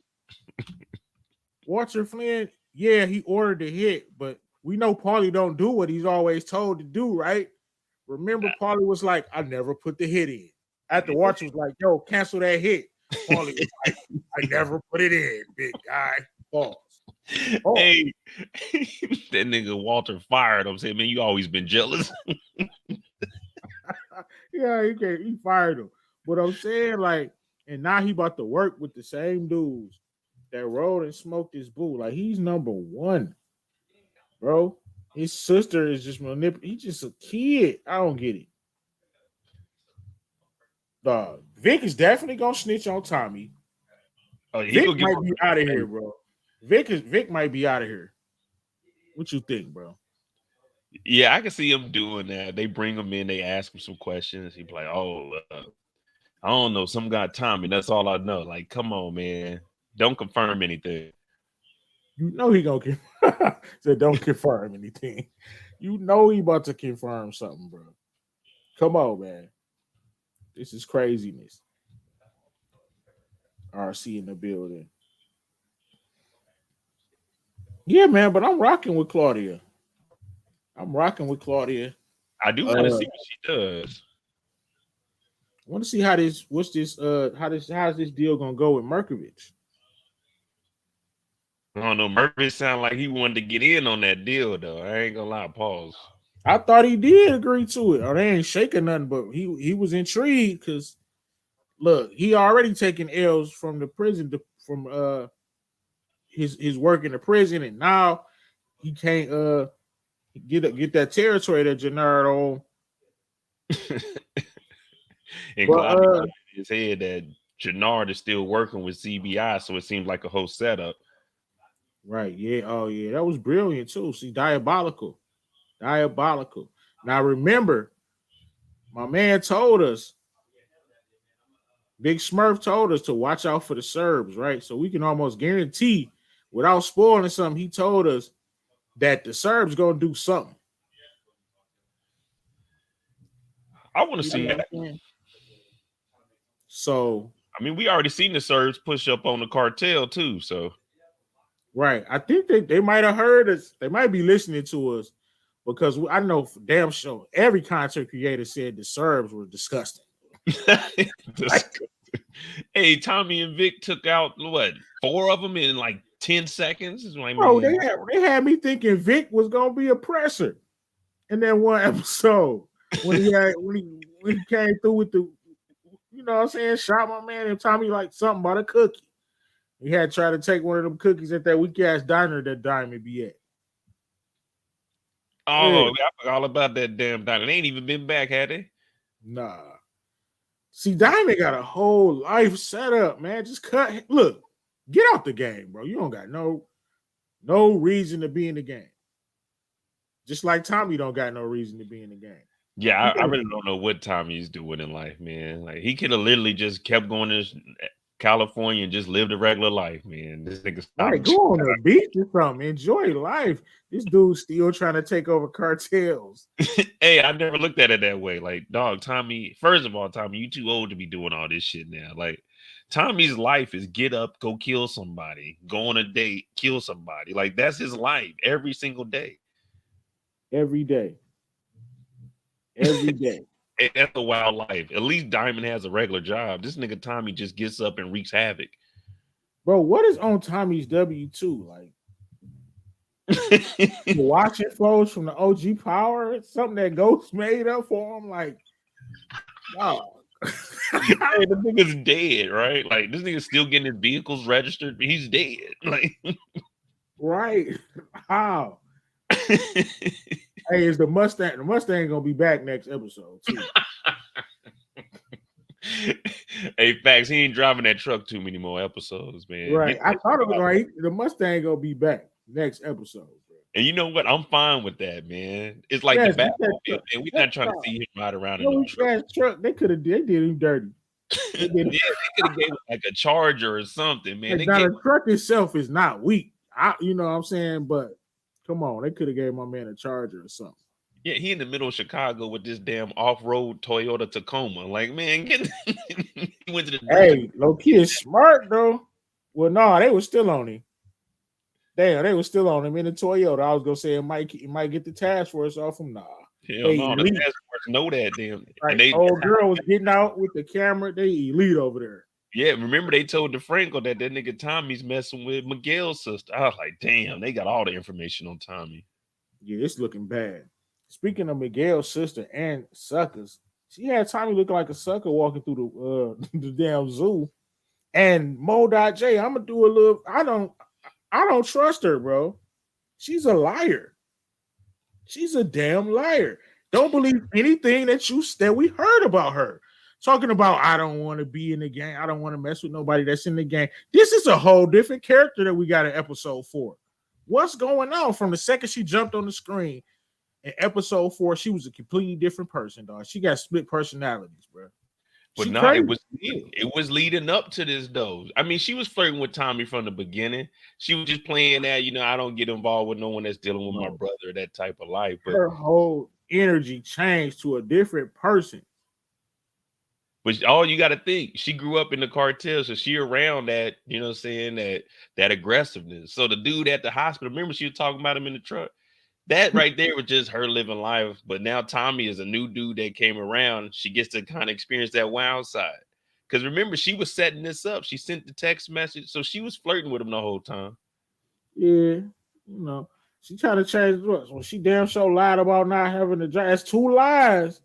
Walter Flynn, yeah, he ordered the hit, but we know Paulie don't do what he's always told to do, right? Remember, Paulie was like, "I never put the hit in." After Walter was like, "Yo, cancel that hit." Paulie was like, "I never put it in, big guy." Pause. Oh.
Hey, that nigga Walter fired him. Said, "Man, you always been jealous."
Yeah, he fired him. But I'm saying, like, and now he about to work with the same dudes that rode and smoked his boo. Like, he's number 1, bro. His sister is just He's just a kid. I don't get it. Vic is definitely gonna snitch on Tommy.
Oh,
Vic might be out of here, bro. Vic might be out of here. What you think, bro?
Yeah, I can see him doing that. They bring him in, they ask him some questions. He be like, "Oh, I don't know, some guy Tommy. That's all I know." Like, come on, man. Don't confirm anything.
You know he gonna said don't confirm anything. You know he about to confirm something, bro. Come on, man. This is craziness. RC in the building. Yeah, man, but I'm rocking with Claudia. I do
want to see what she does.
I want to see how's this deal gonna go with Merkovich?
I don't know. Murphy sounded like he wanted to get in on that deal, though. I ain't gonna lie. Pause.
I thought he did agree to it. Or they ain't shaking nothing, but he was intrigued because look, he already taken L's from the prison from his work in the prison, and now he can't get that territory that Janard on.
And Claudia in his head that Janard is still working with CBI, so it seems like a whole setup.
Right. Yeah. Oh, yeah. That was brilliant too. See, diabolical. Now remember, My man told us, Big Smurf told us to watch out for the Serbs, right? So we can almost guarantee, without spoiling something, he told us that the Serbs gonna do something.
I want to
You
see
know what
that.
I'm saying? So,
I mean, we already seen the Serbs push up on the cartel too. So,
right, I think they might have heard us. They might be listening to us because I know for damn sure every content creator said the Serbs were disgusting.
hey, Tommy and Vic took out what 4 of them in like 10 seconds. It's like,
Bro,
man.
they had me thinking Vic was gonna be a presser in that one episode when he came through with the, you know what I'm saying, shot my man and Tommy like something about a cookie. He had tried to take one of them cookies at that weak ass diner that Diamond be at.
Oh, yeah. I forgot all about that damn diner. They ain't even been back, had they?
Nah. See, Diamond got a whole life set up, man. Just look, get out the game, bro. You don't got no reason to be in the game. Just like Tommy don't got no reason to be in the game.
Yeah, I really don't know what Tommy's doing in life, man. Like he could have literally just kept going to California and just lived a regular life, man. This nigga
right, go on the beach or something. Enjoy life. This dude's still trying to take over cartels.
Hey, I never looked at it that way. Like, dog, Tommy, first of all, Tommy, you too old to be doing all this shit now. Like, Tommy's life is get up, go kill somebody, go on a date, kill somebody. Like, that's his life every single day.
Every day. Every day.
That's a wild life. At least Diamond has a regular job. This nigga Tommy just gets up and wreaks havoc.
Bro, what is on Tommy's W-2? Like, watching flows from the OG Power? It's something that Ghost made up for him? Like, wow.
Hey, the nigga's dead, right? Like, this nigga's still getting his vehicles registered, but he's dead. Like,
right. How? Hey, is the Mustang gonna be back next episode too?
Hey, facts, he ain't driving that truck too many more episodes, man.
Right. I thought it was right. The Mustang gonna be back next episode, bro.
And you know what? I'm fine with that, man. It's like the Batmobile, man. We're not trying to see him ride around in the
truck. They did him dirty.
They could have gave him like a Charger or something, man.
The truck itself is not weak. You know what I'm saying? But come on, they could have gave my man a Charger or something.
Yeah, he in the middle of Chicago with this damn off-road Toyota Tacoma. Like, man, he went to the
low-key is smart though. Well, no, they were still on him. Damn, they were still on him in the Toyota. I was gonna say it might get the task force off him. Nah.
Hell no, the task force know that damn.
Right, and old girl was getting out with the camera. They elite over there.
Yeah, remember they told DeFranco that nigga Tommy's messing with Miguel's sister. I was like, damn, they got all the information on Tommy.
Yeah, it's looking bad. Speaking of Miguel's sister and suckers, she had Tommy looking like a sucker walking through the damn zoo. And Mo.J, I'm gonna do a little. I don't trust her, bro. She's a liar. She's a damn liar. Don't believe anything that we heard about her. Talking about, I don't want to be in the game. I don't want to mess with nobody that's in the game. This is a whole different character that we got in episode 4. What's going on? From the second she jumped on the screen in episode 4, she was a completely different person, dog. She got split personalities, bro.
But no, it was leading up to this, though. I mean, she was flirting with Tommy from the beginning. She was just playing that, I don't get involved with no one that's dealing with my brother, that type of life. But
her whole energy changed to a different person.
But all you got to think, she grew up in the cartel, so she around that, that aggressiveness. So the dude at the hospital, remember she was talking about him in the truck? That right there was just her living life. But now Tommy is a new dude that came around. She gets to kind of experience that wild side. Because remember, she was setting this up. She sent the text message. So she was flirting with him the whole time.
Yeah. She tried to change looks. When she damn sure lied about not having to drive. That's 2 lies.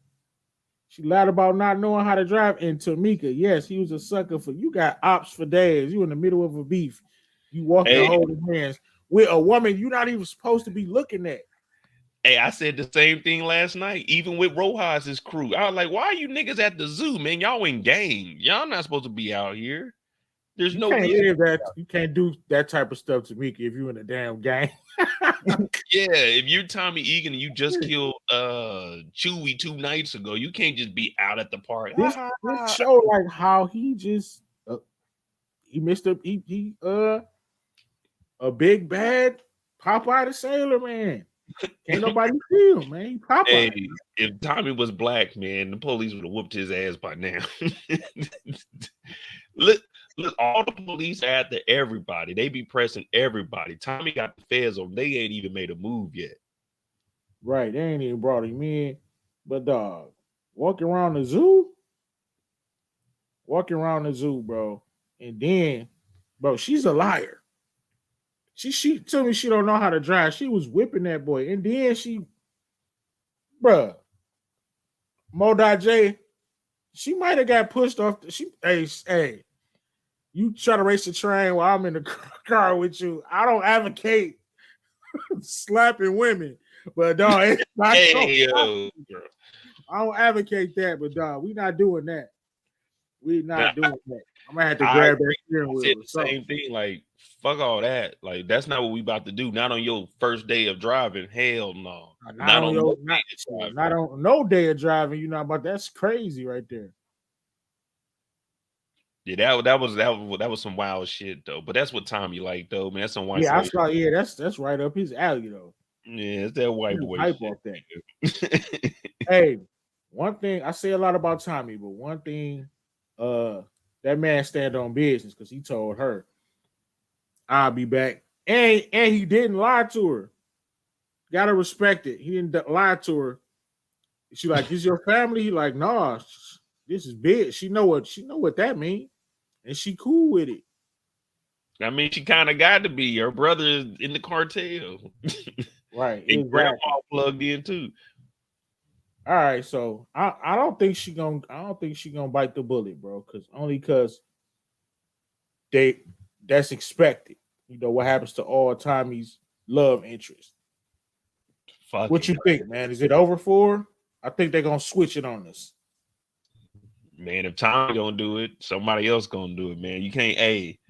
She lied about not knowing how to drive. And Tamika, yes, he was a sucker for you. Got ops for days. You in the middle of a beef. You walking holding hands with a woman you're not even supposed to be looking at.
Hey, I said the same thing last night, even with Rojas's crew. I was like, why are you niggas at the zoo, man? Y'all in gang. Y'all not supposed to be out here. There's
You
no
can't
reason.
live that. You can't do that type of stuff to Mickey if you're in a damn gang.
Yeah, if you're Tommy Egan and you just killed Chewy 2 nights ago, you can't just be out at the party.
This show like how he just he missed a big bad Popeye the Sailor Man. Can't nobody see him, man. He Popeye.
Hey, if Tommy was black, man, the police would have whooped his ass by now. look, all the police are after everybody. They be pressing everybody. Tommy got the feds over. They ain't even made a move yet.
Right, they ain't even brought him in. But dog, walking around the zoo, bro. And then, bro, she's a liar. She told me she don't know how to drive. She was whipping that boy. And then bruh, Mo.J, she might have got pushed off. Hey, you try to race the train while I'm in the car with you. I don't advocate slapping women, but dog, it's not I don't advocate that, but dog, we not doing that. We not doing that. I'm gonna have to grab that steering wheel.
The same thing, like fuck all that. Like that's not what we about to do. Not on your first day of driving. Hell no. Not
on no day of driving. You know about that's crazy right there.
Yeah, that was some wild shit though. But that's what Tommy like though, man. That's some white.
Yeah, I saw. Yeah, that's right up his alley though.
Yeah, it's that white boy
hype off that. Hey, one thing I say a lot about Tommy, but one thing, that man stand on business because he told her, "I'll be back," and he didn't lie to her. Gotta respect it. He didn't lie to her. She like, "Is your family?" He like, "Nah, this is big." She know what that means, and she cool with it.
I mean, she kind of got to be. Her brother is in the cartel,
right?
And grandma plugged in too.
All right, so I don't think she gonna bite the bullet, bro. Because that's expected. You know what happens to all Tommy's love interest. What you think, man? Is it over for her? I think they're gonna switch it on us.
Man, if Tommy gonna do it, somebody else gonna do it, man. You can't. Hey,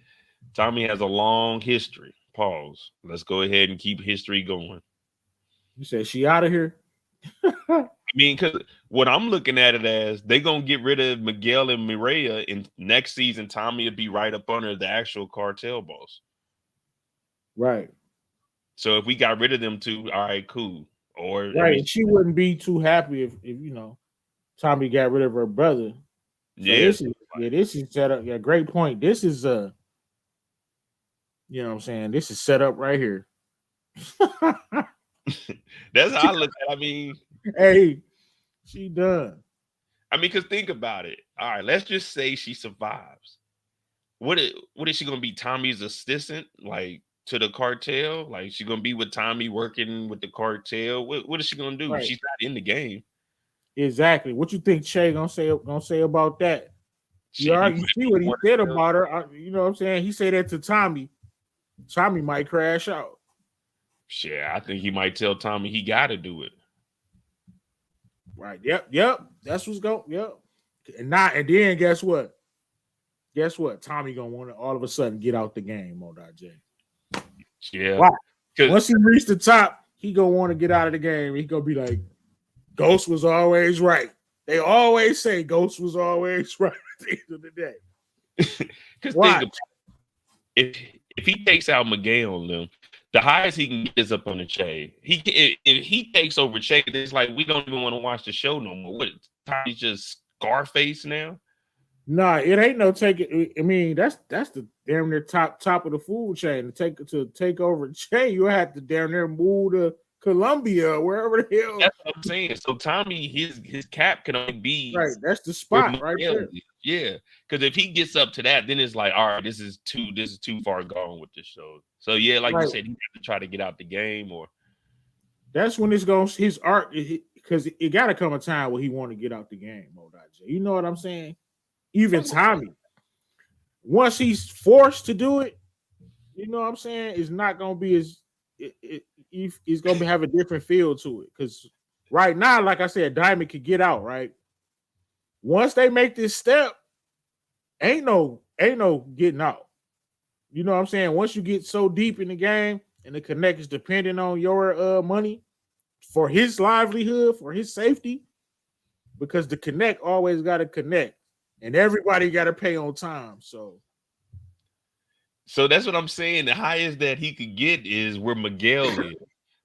Tommy has a long history. Pause. Let's go ahead and keep history going.
You said she out of here?
I mean, because what I'm looking at it as, they gonna get rid of Miguel and Mireya, and next season Tommy will be right up under the actual cartel boss.
Right.
So if we got rid of them two, all right, cool. Or
right, I mean, she wouldn't be too happy if you know Tommy got rid of her brother. So this is set up. Yeah, great point. This is you know what I'm saying? This is set up right here.
That's how I look at it. I mean,
hey, she done.
I mean, because think about it. All right, let's just say she survives. What is she gonna be? Tommy's assistant, like to the cartel? Like she gonna be with Tommy working with the cartel? What is she gonna do?
Right.
She's not in the game.
Exactly. What you think Che gonna say about that? You see what he said about her. You know what I'm saying? He said that to Tommy. Tommy might crash out.
Shit, I think he might tell Tommy he got to do it.
Right. Yep. That's what's going. Yep. And then guess what? Tommy gonna want to all of a sudden get out the game, Mo.J.
Yeah.
Why? Once he reached the top, he gonna want to get out of the game. He gonna be like, Ghost was always right. They always say Ghost was always right at the end of the day.
Because if he takes out Miguel on them, the highest he can get is up on the Che. If he takes over Che, it's like we don't even want to watch the show no more. What? Tommy's just Scarface now?
Nah, it ain't no taking. I mean, that's the damn near top of the food chain. To take over Che, you have to damn near move to Colombia, wherever the hell.
That's what I'm saying. So Tommy, his cap can only be
right. That's the spot right there.
Yeah, because if he gets up to that, then it's like, all right, this is too far gone with this show. So yeah, like you said, he has to try to get out the game, or
that's when it's going his art, because it got to come a time where he want to get out the game. Mo.J. You know what I'm saying? Even Tommy, once he's forced to do it, you know what I'm saying? It's not gonna be as he's gonna have a different feel to it. Because right now, like I said, Diamond could get out, right? Once they make this step, ain't no ain't no getting out. You know what I'm saying? Once you get so deep in the game and the connect is dependent on your money for his livelihood, for his safety, because the connect always got to connect and everybody got to pay on time. So
that's what I'm saying. The highest that he could get is where Miguel is.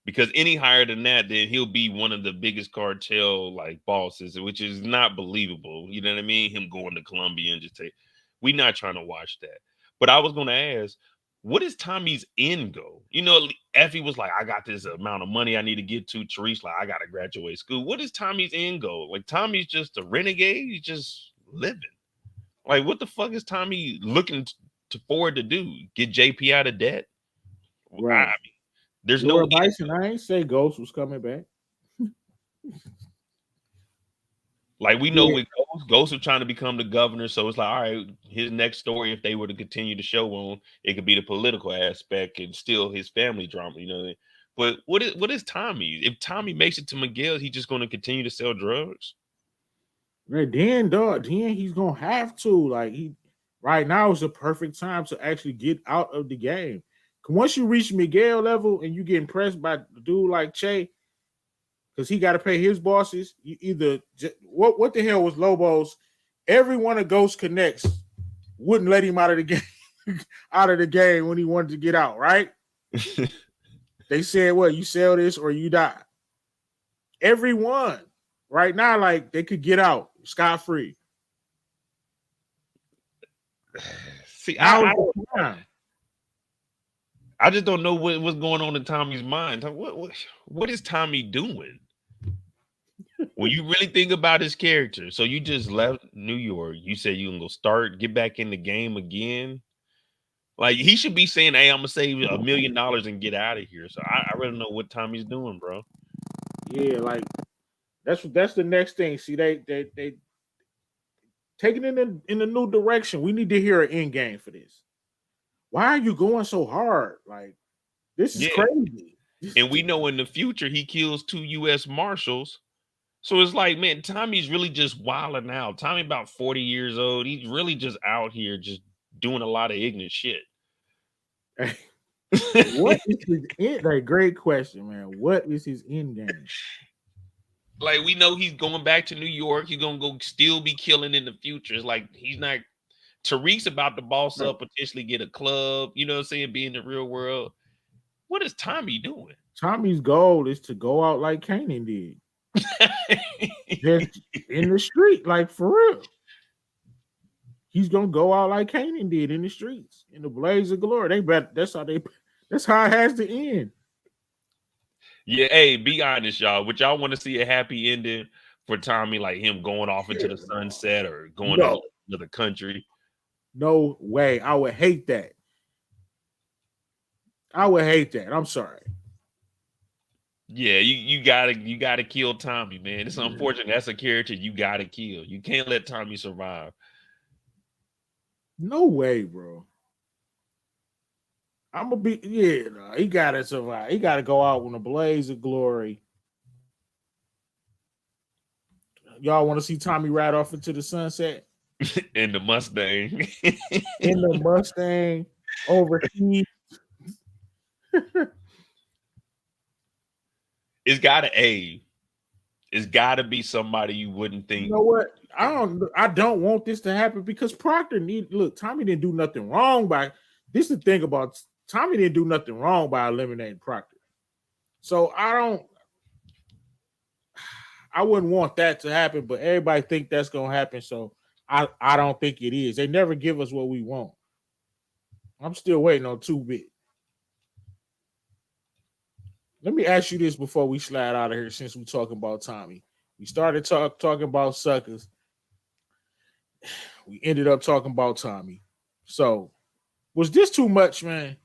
Because any higher than that, then he'll be one of the biggest cartel like bosses, which is not believable. You know what I mean? Him going to Colombia and just take. We're not trying to watch that. But I was going to ask, what is Tommy's end goal? You know, Effie was like, I got this amount of money I need to get to. Therese, like, I got to graduate school. What is Tommy's end goal? Like, Tommy's just a renegade. He's just living. Like, what the fuck is Tommy looking to forward to do? Get JP out of debt?
right.
I mean, there's
Laura
no
Bison, I ain't say Ghost was coming back.
like we know with Ghost are trying to become the governor, so it's like, all right, his next story, if they were to continue the show on, it could be the political aspect and still his family drama, you know. But what is Tommy? If Tommy makes it to Miguel, he's just going to continue to sell drugs.
Right, then he's gonna have to. Like right now is the perfect time to actually get out of the game. Once you reach Miguel level and you get impressed by a dude like Che, because he got to pay his bosses, you either what the hell was Lobo's? Every one of Ghost Connects wouldn't let him out of the game, when he wanted to get out, right? They said, "Well, you sell this or you die." Everyone right now, like they could get out scot free.
See, I just don't know what's going on in Tommy's mind. What is Tommy doing? When you really think about his character, so you just left New York. You said you can go get back in the game again. Like he should be saying, "Hey, I'm gonna save $1 million and get out of here." So I really know what Tommy's doing, bro.
Yeah, like that's the next thing. See, they taking it in a new direction. We need to hear an end game for this. Why are you going so hard? Like, this is crazy.
And we know in the future he kills 2 U.S. Marshals. So it's like, man, Tommy's really just wilding out. Tommy about 40 years old. He's really just out here just doing a lot of ignorant shit.
What is his end? Like, great question, man. What is his end game?
Like, we know he's going back to New York. He's going to go still be killing in the future. It's like he's not... Therese about to boss up, potentially get a club, you know what I'm saying, be in the real world. What is Tommy doing?
Tommy's goal is to go out like Kanan did. Just in the street, like for real. He's gonna go out like Kanan did in the streets, in the blaze of glory. That's how it has to end.
Yeah, hey, be honest, y'all. Would y'all want to see a happy ending for Tommy, like him going off into the sunset or going to another country?
No way. I would hate that. I'm sorry.
Yeah, you gotta kill Tommy, man. It's unfortunate. That's a character you gotta kill. You can't let Tommy survive.
No way, bro. I'm gonna be he gotta survive. He gotta go out in a blaze of glory. Y'all want to see Tommy ride off into the sunset?
In the Mustang.
In the Mustang overseas.
It's gotta be somebody you wouldn't think.
You know what? I don't want this to happen because Proctor Tommy didn't do nothing wrong this is the thing about Tommy didn't do nothing wrong by eliminating Proctor. So I wouldn't want that to happen, but everybody think that's gonna happen. So I don't think it is. They never give us what we want. I'm still waiting on 2-bit. Let me ask you this before we slide out of here, since we're talking about Tommy. We started talking about suckers. We ended up talking about Tommy. So, was this too much, man?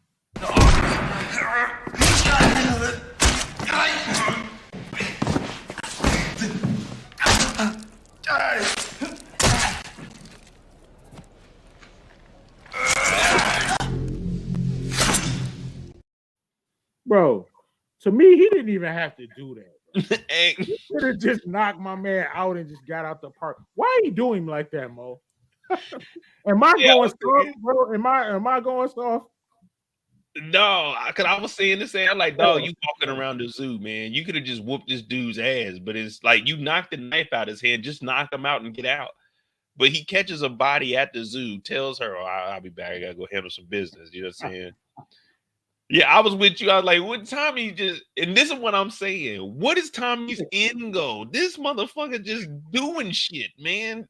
Bro, to me, he didn't even have to do that. He could have just knocked my man out and just got out the park. Why are you doing him like that, Mo? Am I
Yeah, I
going
was
soft,
thinking-
bro? Am I going soft?
No, because I was saying this, I'm like, dog,
Oh,
you walking around the zoo, man. You could have just whooped this dude's ass, but it's like you knocked the knife out his hand, just knock him out and get out. But he catches a body at the zoo, tells her, "Oh, I'll be back. I gotta go handle some business." You know what I'm saying? Yeah, I was with you. I was like, what Tommy just, and this is what I'm saying. What is Tommy's end goal? This motherfucker just doing shit, man.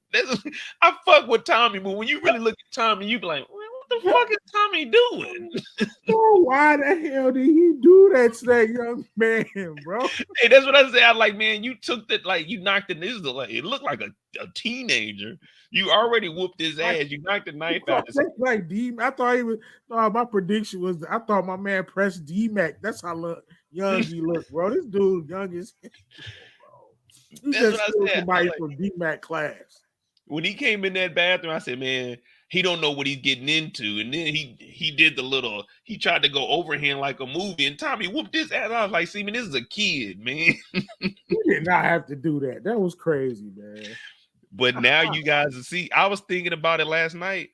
I fuck with Tommy, but when you really look at Tommy, you be like, well, what the fuck is Tommy doing?
Oh, why the hell did he do that to that young man, bro?
Hey, that's what I said. I like, man, you took that, like, you knocked it. This is like, it looked like a teenager. You already whooped his ass. You knocked the knife out.
That's like D. I thought he was. My prediction was. I thought my man pressed D-Mac. That's how young he looked, bro. This dude young as hell, bro. He
That's
just
what I said.
somebody
Like,
from D-Mac class.
when he came in that bathroom, I said, man, he don't know what he's getting into. And then he did the little, he tried to go overhand like a movie, and Tommy whooped his ass. I was like, see, man, this is a kid, man.
He did not have to do that. That was crazy, man.
But now you guys see, I was thinking about it last night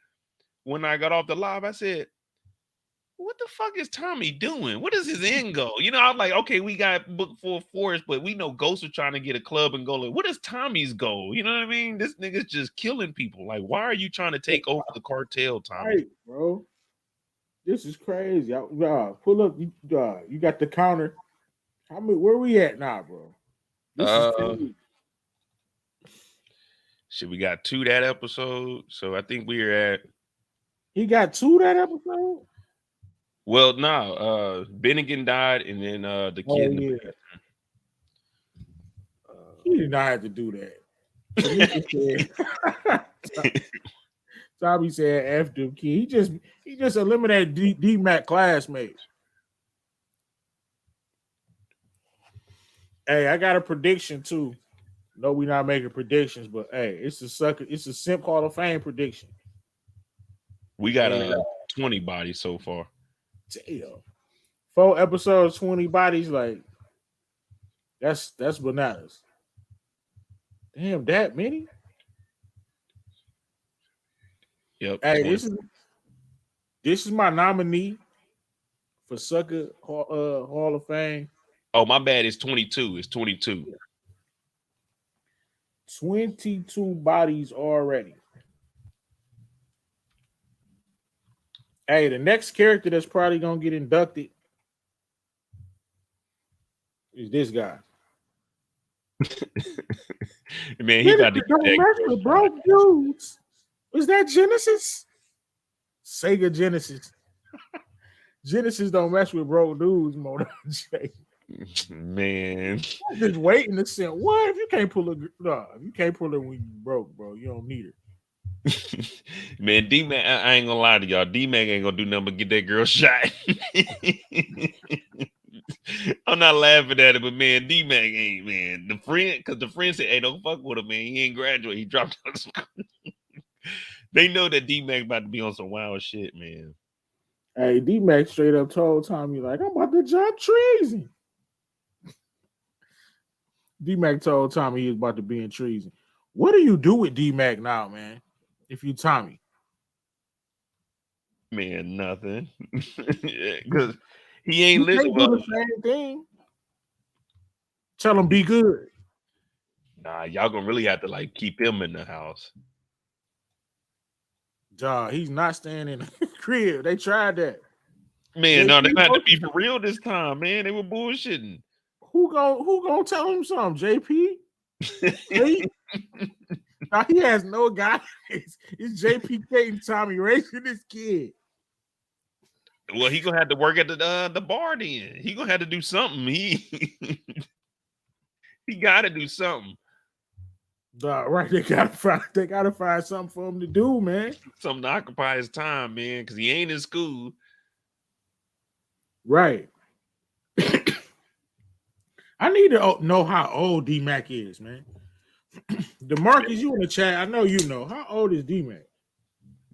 when I got off the live. I said, what the fuck is Tommy doing? What is his end goal? You know, I'm like, okay, we got booked for Forest, but we know Ghost are trying to get a club and go. Like, what is Tommy's goal? You know what I mean? This nigga's just killing people. Like, why are you trying to take over the cartel, Tommy?
Right, bro. This is crazy. Pull up. You got the counter. How many? Where we at now, bro? This is crazy.
Shit, we got 2 that episode. So I think we're at.
He got 2 that episode.
Well, no, Bennigan died, and then the kid.
Oh, yeah. He did not have to do that. Tommy said after the kid. He just eliminated D-Mac classmates. Hey, I got a prediction too. No, we're not making predictions, but hey, it's a Simp Hall of Fame prediction.
We got 20 bodies so far.
Damn. 4 episodes, 20 bodies, like that's bananas. Damn, that many?
Yep.
Hey, this is my nominee for Sucker Hall of Fame.
Oh, my bad. It's 22. It's 22.
22 bodies already. Hey, the next character that's probably gonna get inducted is this guy.
Man, he got to
don't mess with broke dudes. Was that Genesis? Sega Genesis. Genesis don't mess with broke dudes, Mo.
Man,
I'm just waiting to say what if you can't pull it when you broke, bro. You don't need it.
Man, D-Mac, I ain't gonna lie to y'all. D-Mac ain't gonna do nothing but get that girl shot. I'm not laughing at it, but man, D-Mac ain't, man. Because the friend said, hey, don't fuck with him, man. He ain't graduate. He dropped out of school. They know that D-Mac about to be on some wild shit, man.
Hey, D-Mac straight up told Tommy, like, I'm about to jump treason. D-Mac told Tommy he was about to be in treason. What do you do with D-Mac now, man? If you Tommy?
Man, nothing. Because he ain't listening.
Do the same thing. Tell him be good.
Nah, y'all gonna really have to like keep him in the house.
Duh, he's not staying in the crib. They tried that.
Man, no, they had to be for real this time, man. They were bullshitting.
Who gonna tell him something? JP? Now, he has no guy. It's JP and Tommy raising this kid.
Well, he gonna have to work at the bar then. He gonna have to do something. He gotta do something.
Right, they gotta find something for him to do, man.
Something to occupy his time, man, because he ain't in school.
Right. I need to know how old D-Mac is, man. DeMarcus, you in the chat? I know you know. How old is D-Mac?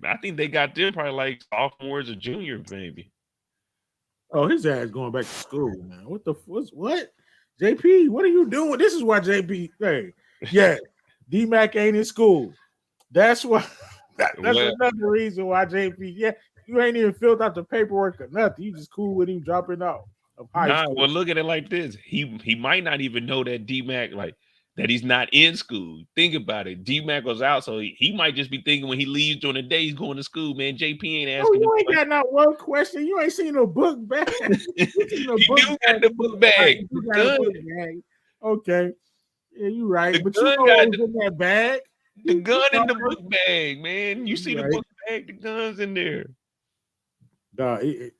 I think they got them probably like sophomores or juniors, maybe.
Oh, his ass going back to school, man. What? JP, what are you doing? This is why JP. Hey, yeah, D-Mac ain't in school. That's why. That's
Well,
another reason why JP. Yeah, you ain't even filled out the paperwork or nothing. You just cool with him dropping out of high
nah,
school.
well, look at it like this. He might not even know that D-Mac, like, that he's not in school. Think about it. D-Mac was out, so he might just be thinking when he leaves during the day, he's going to school, man. JP ain't
Oh,
asking him
you ain't
questions.
got not one question. You ain't seen no book bag. You seen no
He
book
do
bag.
got the book
Right,
bag.
you
The
got a
gun,
book bag. Okay. Yeah, you right.
the
But you
gun
know
got
what was in that bag.
the gun in the
Right.
book bag, man. You see the
Right.
book bag, the gun's in there.
Nah, it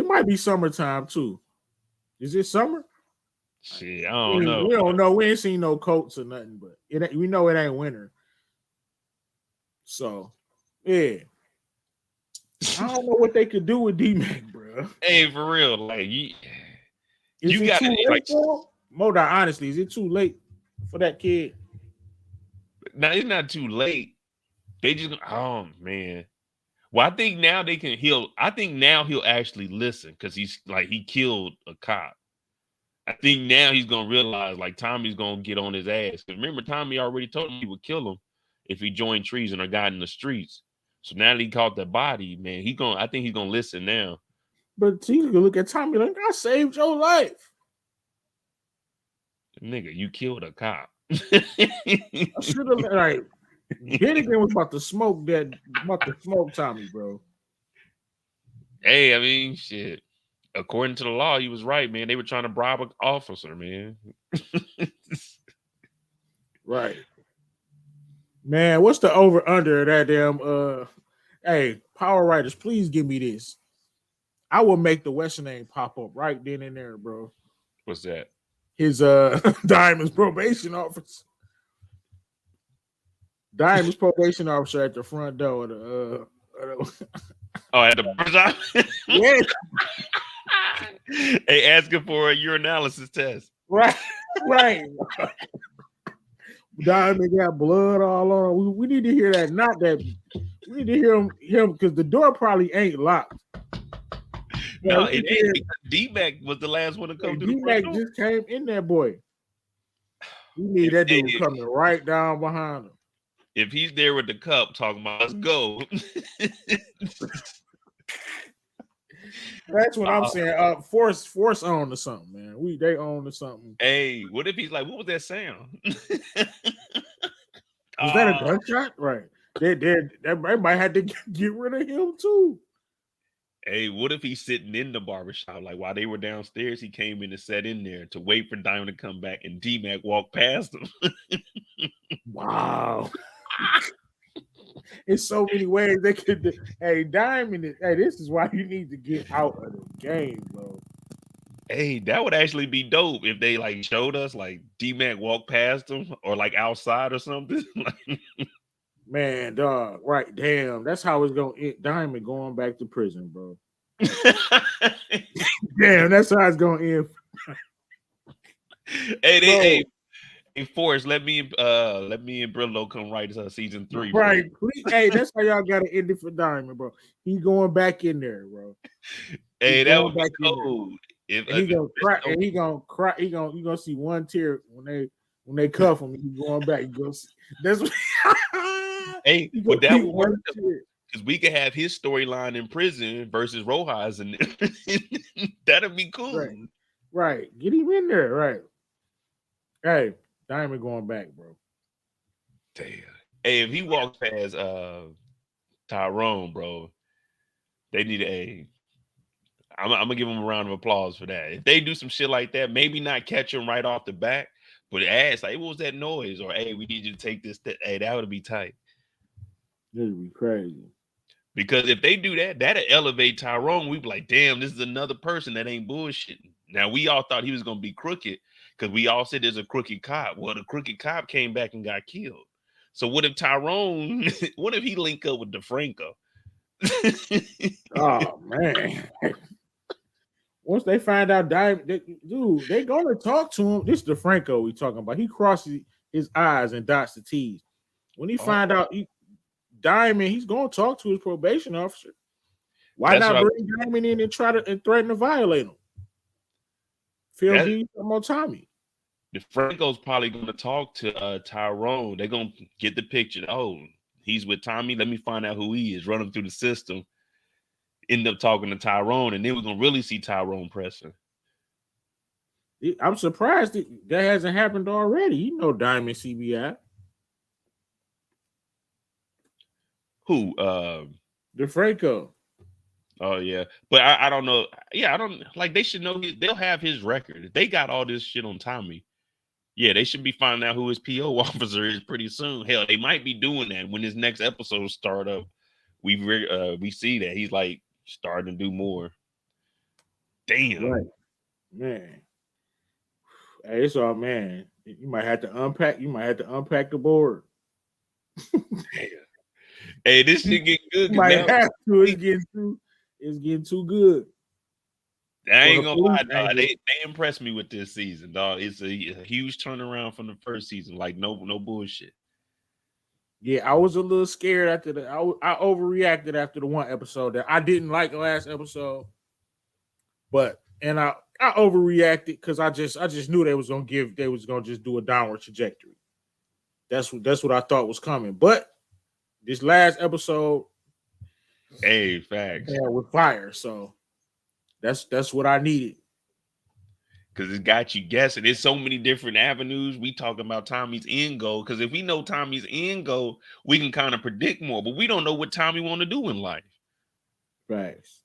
might be summertime too. Is it summer?
Shit, I don't know.
We don't know. We ain't seen no coats or nothing, but we know it ain't winter. So, yeah. I don't know what they could do with D-Mac, bro.
Hey, for real, like
Is
you
it
got
too
to
late
like.
for him? Moda, honestly, is it too late for that kid?
Now it's not too late. They just, oh man. Well, I think now I think now he'll actually listen because he's like he killed a cop. I think now he's gonna realize like Tommy's gonna get on his ass. Because remember, Tommy already told him he would kill him if he joined Treason or got in the streets. So now that he caught the body, man, I think he's gonna listen now.
But he's gonna look at Tommy like, I saved your life.
Nigga, you killed a cop.
I should have like Bennigan was about to smoke Tommy, bro.
Hey, I mean, shit. According to the law, he was right, man. They were trying to bribe an officer, man.
Right. Man, what's the over under of that damn hey, power writers, please give me this. I will make the Western name pop up right then and there, bro.
What's that?
His Diamond's probation officer. Diamond's probation officer at the front door of the
at the barbershop?
yeah.
Hey, asking for a urinalysis test.
Right. Diamond got blood all on him. We need to hear that. Not that we need to hear him because the door probably ain't locked.
No, it ain't because D-Mac was the last one to come to the front
D-Mac
door.
just came in there, boy. We need that dude coming right down behind him.
If he's there with the cup talking about let's go.
That's what I'm saying. Force on to something, man. They own to something.
Hey, what if he's like, what was that sound?
Was that a gunshot? Right. They might have to get rid of him too.
Hey, what if he's sitting in the barbershop? Like while they were downstairs, he came in and sat in there to wait for Diamond to come back, and D-Mac walked past him.
Wow. In so many ways they could do. Hey, Diamond, this is why you need to get out of the game, bro.
Hey, that would actually be dope if they like showed us like D-Mac walked past him or like outside or something.
Man, dog, right? Damn, that's how it's gonna end. Diamond going back to prison, bro. Damn, that's how it's gonna end.
Hey, Forrest, let me and Brillo come write season 3.
Right, please. Hey, that's how y'all gotta end it for Diamond, bro. He going back in there, bro.
Hey, that would be cold.
He gonna cry, and he gonna cry. You gonna see one tear when they cuff him. He going back. He goes. That's what.
Hey, but that would work because we could have his storyline in prison versus Rojas, and that'd be cool.
Right. Get him in there. Right. Hey, Diamond going back, bro.
Damn. Hey, if he walks past Tyrone, bro, they need I'm gonna give him a round of applause for that. If they do some shit like that, maybe not catch him right off the back, but ask like, what was that noise? Or hey, we need you to take this. Hey, that would be tight.
This would be crazy.
Because if they do that, that'll elevate Tyrone. We'd be like, damn, this is another person that ain't bullshitting. Now we all thought he was gonna be crooked because we all said there's a crooked cop. Well, the crooked cop came back and got killed. So what if Tyrone? What if he link up with DeFranco?
Oh man. Once they find out Diamond, they gonna talk to him. This is DeFranco we talking about. He crosses his I's and dots the T's. When he find out Diamond, he's gonna talk to his probation officer. Why not bring Diamond in and try to threaten to violate him? Phil D, come on, Tommy.
DeFranco's probably gonna talk to Tyrone. They're gonna get the picture. Oh, he's with Tommy. Let me find out who he is. Run him through the system. End up talking to Tyrone, and then we're gonna really see Tyrone pressing.
I'm surprised that hasn't happened already. You know, Diamond CBI.
Who?
DeFranco.
Oh yeah, but I don't know. Yeah, I don't like. They should know. They'll have his record. They got all this shit on Tommy. Yeah, they should be finding out who his PO officer is pretty soon. Hell, they might be doing that when this next episode start up. We see that he's like starting to do more. Damn,
right, man. Hey, it's all man. You might have to unpack. You might have to unpack the board.
Damn. Hey, this shit get good.
You might have to. It's getting too good.
I ain't gonna lie, dog. They impressed me with this season, dog. It's a huge turnaround from the first season. Like no bullshit.
Yeah, I was a little scared after I overreacted after the one episode that I didn't like the last episode, but I overreacted because I just knew they was gonna just do a downward trajectory. That's what I thought was coming. But this last episode,
hey, facts,
yeah, with fire. So that's what I needed.
Because it got you guessing. There's so many different avenues. We talking about Tommy's end goal. Because if we know Tommy's end goal, we can kind of predict more. But we don't know what Tommy want to do in life.
Facts.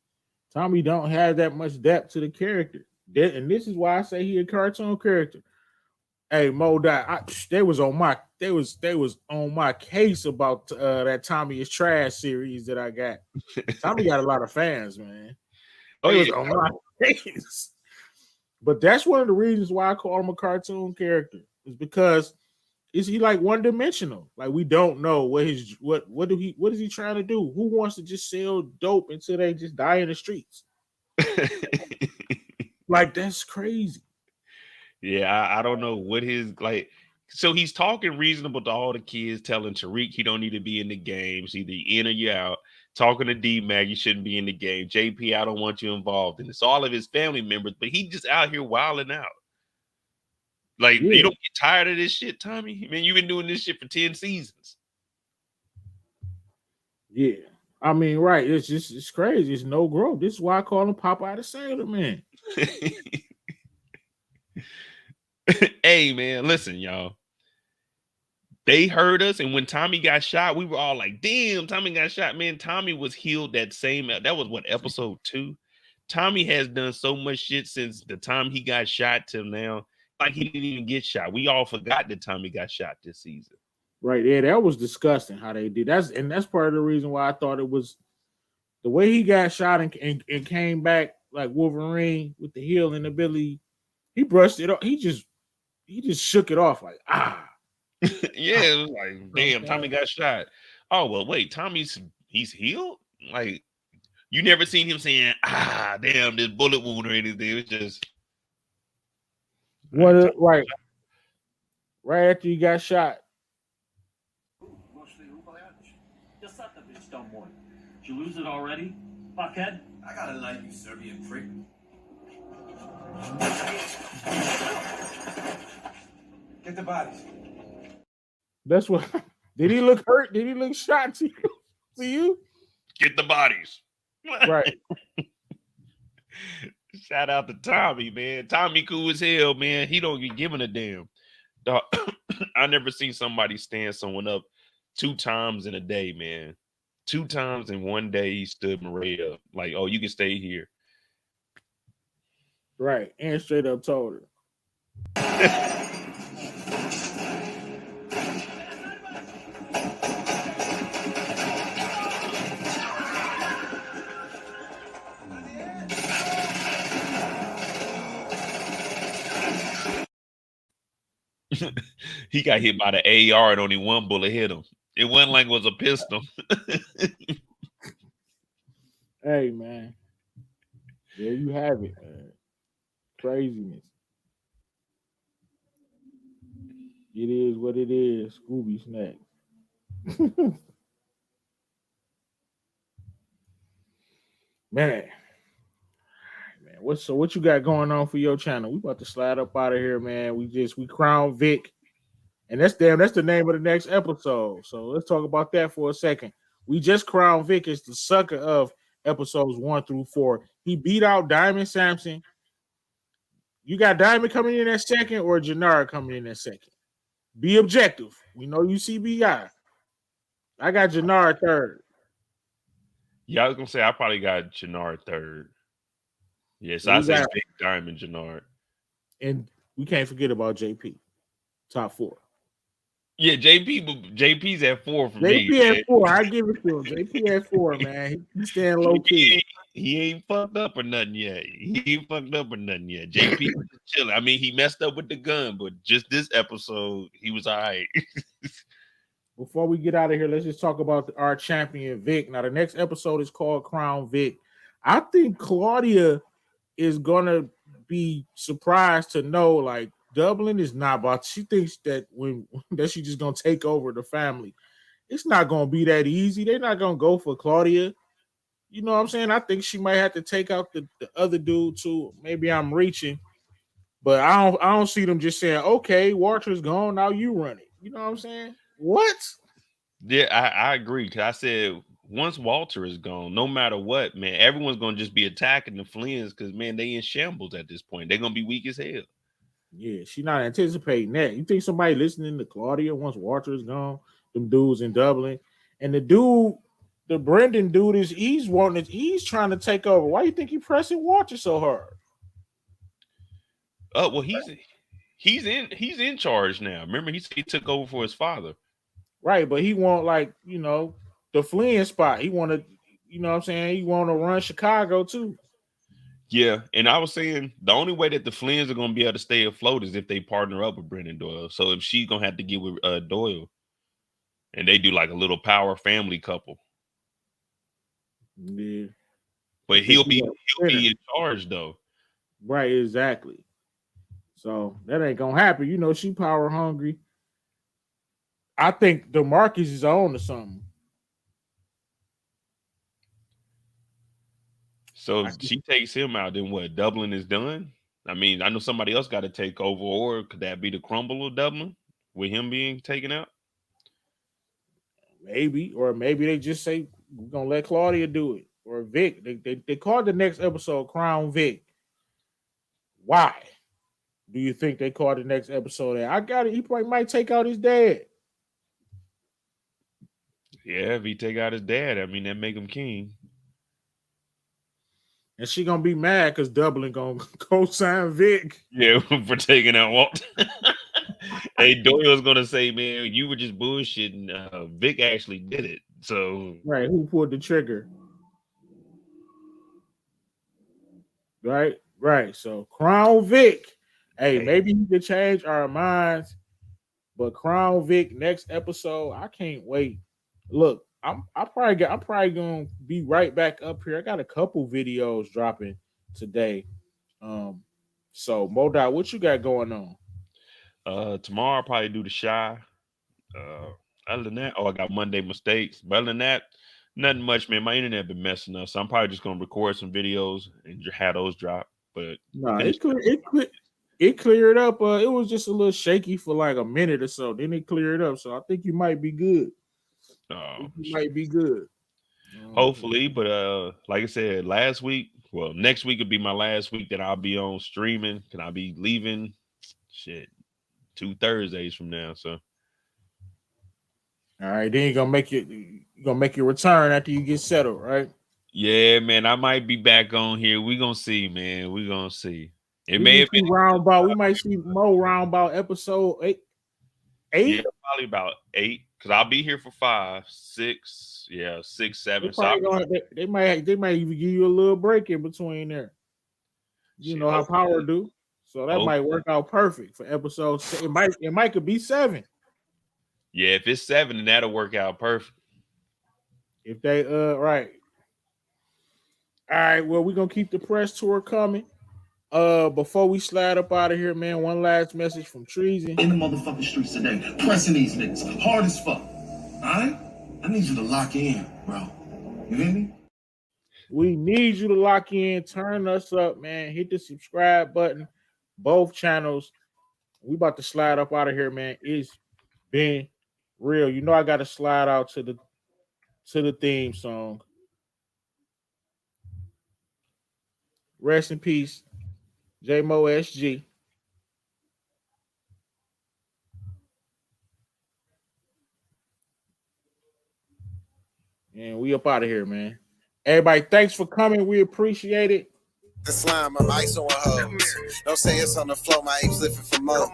Tommy don't have that much depth to the character. And this is why I say he a cartoon character. Hey, Mo Dot, they was on my case about that Tommy is trash series that I got. Tommy got a lot of fans, man.
Oh,
was
yeah.
on my case. But that's one of the reasons why I call him a cartoon character, is because is he like one dimensional? Like we don't know what is he trying to do? Who wants to just sell dope until they just die in the streets? Like that's crazy.
Yeah, I don't know what his like. So he's talking reasonable to all the kids, telling Tariq he don't need to be in the games, either you in or you out. Talking to D-Mag, you shouldn't be in the game. JP, I don't want you involved in this. All of his family members, but he just out here wilding out. Like, You don't get tired of this shit, Tommy? I mean, you've been doing this shit for 10 seasons.
Yeah. I mean, right. It's crazy. It's no growth. This is why I call him Popeye the Sailor Man.
Hey, man, listen, y'all. They heard us, and when Tommy got shot, we were all like, damn, Tommy got shot. Man, Tommy was healed that was what, episode 2? Tommy has done so much shit since the time he got shot till now. Like, he didn't even get shot. We all forgot that Tommy got shot this season.
Right, yeah, that was disgusting how they did. That's part of the reason why I thought it was the way he got shot and came back like Wolverine with the healing ability. He brushed it off. He just shook it off like,
Yeah, it was like, damn, Tommy got shot. Oh, well, wait, he's healed? Like, you never seen him saying, damn, this bullet wound or anything. It was just
right after he got shot.
Did you lose it already, fuckhead?
I gotta like you, Serbian prick. Get the bodies.
That's what. Did he look hurt? Did he look shot to you?
Get the bodies.
Right.
Shout out to Tommy, man. Tommy cool as hell, man. He don't get given a damn. Dog, I never seen somebody stand someone up 2 times in a day, man. 2 times in one day he stood Maria up. Like, oh, you can stay here.
Right. And straight up told her.
He got hit by the AR and only one bullet hit him. It wasn't like it was a pistol.
Hey, man. There you have it, man. Craziness. It is what it is. Scooby snack. Man. What you got going on for your channel? We about to slide up out of here, man. We crowned Vic And that's the name of the next episode. So let's talk about that for a second. We just crowned Vic as the sucker of episodes 1 through 4. He beat out Diamond Sampson. You got Diamond coming in at second or Janard coming in at second? Be objective. We know you CBI. I got Janard third.
Yeah, I was gonna say I probably got Janard third. Yes,
So
I
we
say
got-
Big Diamond Janard.
And we can't forget about JP. Top 4.
Yeah, JP's at 4 for
JP
me.
at 4. I give it to him. JP at 4, man. He's staying low key.
He ain't JP ain't fucked up or nothing yet. JP was just chilling. I mean, he messed up with the gun, but just this episode, he was all right.
Before we get out of here, let's just talk about our champion, Vic. Now, the next episode is called Crown Vic. I think Claudia is going to be surprised to know, like, Dublin is not about. She thinks that that she's just going to take over the family. It's not going to be that easy. They're not going to go for Claudia. You know what I'm saying? I think she might have to take out the other dude, too. Maybe I'm reaching. But I don't see them just saying, okay, Walter's gone, now you run it. You know what I'm saying? What?
Yeah, I agree. Because I said once Walter is gone, no matter what, man, everyone's going to just be attacking the Flynns because, man, they in shambles at this point. They're going to be weak as hell.
Yeah, she's not anticipating that. You think somebody listening to Claudia once Walter is gone, them dudes in Dublin, and the dude, the Brendan dude he's trying to take over. Why you think he pressing Walter so hard?
Oh, well, he's in charge now. Remember, he took over for his father.
Right, but he want the Flynn spot. He want to, you know what I'm saying? He want to run Chicago too.
Yeah, and I was saying the only way that the Flynns are going to be able to stay afloat is if they partner up with Brendan Doyle. So if she's going to have to get with Doyle, and they do like a little power family couple.
Yeah,
but he'll be in charge though.
Right, exactly. So that ain't gonna happen. You know, she power hungry. I think DeMarcus is on to something.
So if she takes him out, then what? Dublin is done? I mean, I know somebody else got to take over, or could that be the crumble of Dublin with him being taken out?
Maybe, or maybe they just say we're gonna let Claudia do it, or Vic. They called the next episode Crown Vic. Why do you think they called the next episode that? I got it. He probably might take out his dad.
Yeah, if he take out his dad, I mean that make him king.
And she gonna be mad because Dublin gonna co-sign Vic.
Yeah, for taking out Walt. Hey, Doyle's gonna say, man, you were just bullshitting. Vic actually did it. So
right, who pulled the trigger? Right. So Crown Vic. Hey, maybe he could change our minds. But Crown Vic next episode, I can't wait. Look, I'm probably gonna be right back up here. I got a couple videos dropping today. So Modot, what you got going on?
Tomorrow I'll probably do the shy. Other than that, I got Monday mistakes. But other than that, nothing much, man. My internet been messing up, so I'm probably just gonna record some videos and have those drop. But
no, it cleared up. It was just a little shaky for like a minute or so. Then it cleared up. So I think you might be good. Might be good.
Hopefully, but like I said, next week will be my last week that I'll be on streaming. Can I be leaving? 2 Thursdays from now. So
all right, then you're gonna make your return after you get settled, right?
Yeah, man. I might be back on here. We're gonna see, man. We're gonna see. It may have been
roundabout. We might see more roundabout episode 8.
Yeah, probably about 8. Because I'll be here for 5, 6, 6, 7.
They might even give you a little break in between there. You know how Power do. So that might work out perfect for episode 6. It might could be 7.
Yeah, if it's 7, then that'll work out perfect.
If they right. All right, well, we're gonna keep the press tour coming. Before we slide up out of here, man, one last message from Treason.
In the motherfucking streets today, pressing these niggas hard as fuck. Alright? I need you to lock in, bro. You hear me?
We need you to lock in, turn us up, man. Hit the subscribe button, both channels. We about to slide up out of here, man. Ben, real, you know I gotta slide out to the theme song. Rest in peace, J-Mo SG. And we up out of here, man. Everybody, thanks for coming. We appreciate it.
The slime, I'm ice on hoes. Don't say it's on the floor, my apes lifting for more.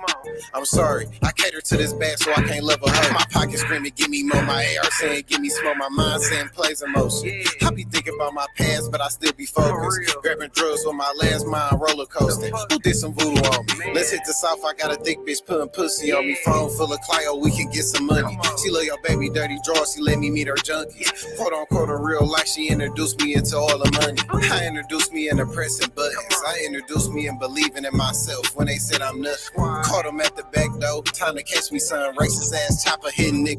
I'm sorry, I cater to this bad, so I can't love a hoe. My pocket screaming, give me more. My AR saying, give me smoke. My mind saying, plays emotion. I be thinking about my past, but I still be focused. Grabbing drugs with my last mind roller coaster. Who did some voodoo on me? Let's hit the south, I got a thick bitch putting pussy on me. Phone full of Clio, we can get some money. She love your baby dirty drawers, she let me meet her junkies. Quote unquote in real life, she introduced me into all the money. I introduced me into pressing buttons. I introduced me in believing in myself when they said I'm nuts. Caught them at the back door, time to catch me, son. Racist ass chopper hitting niggas.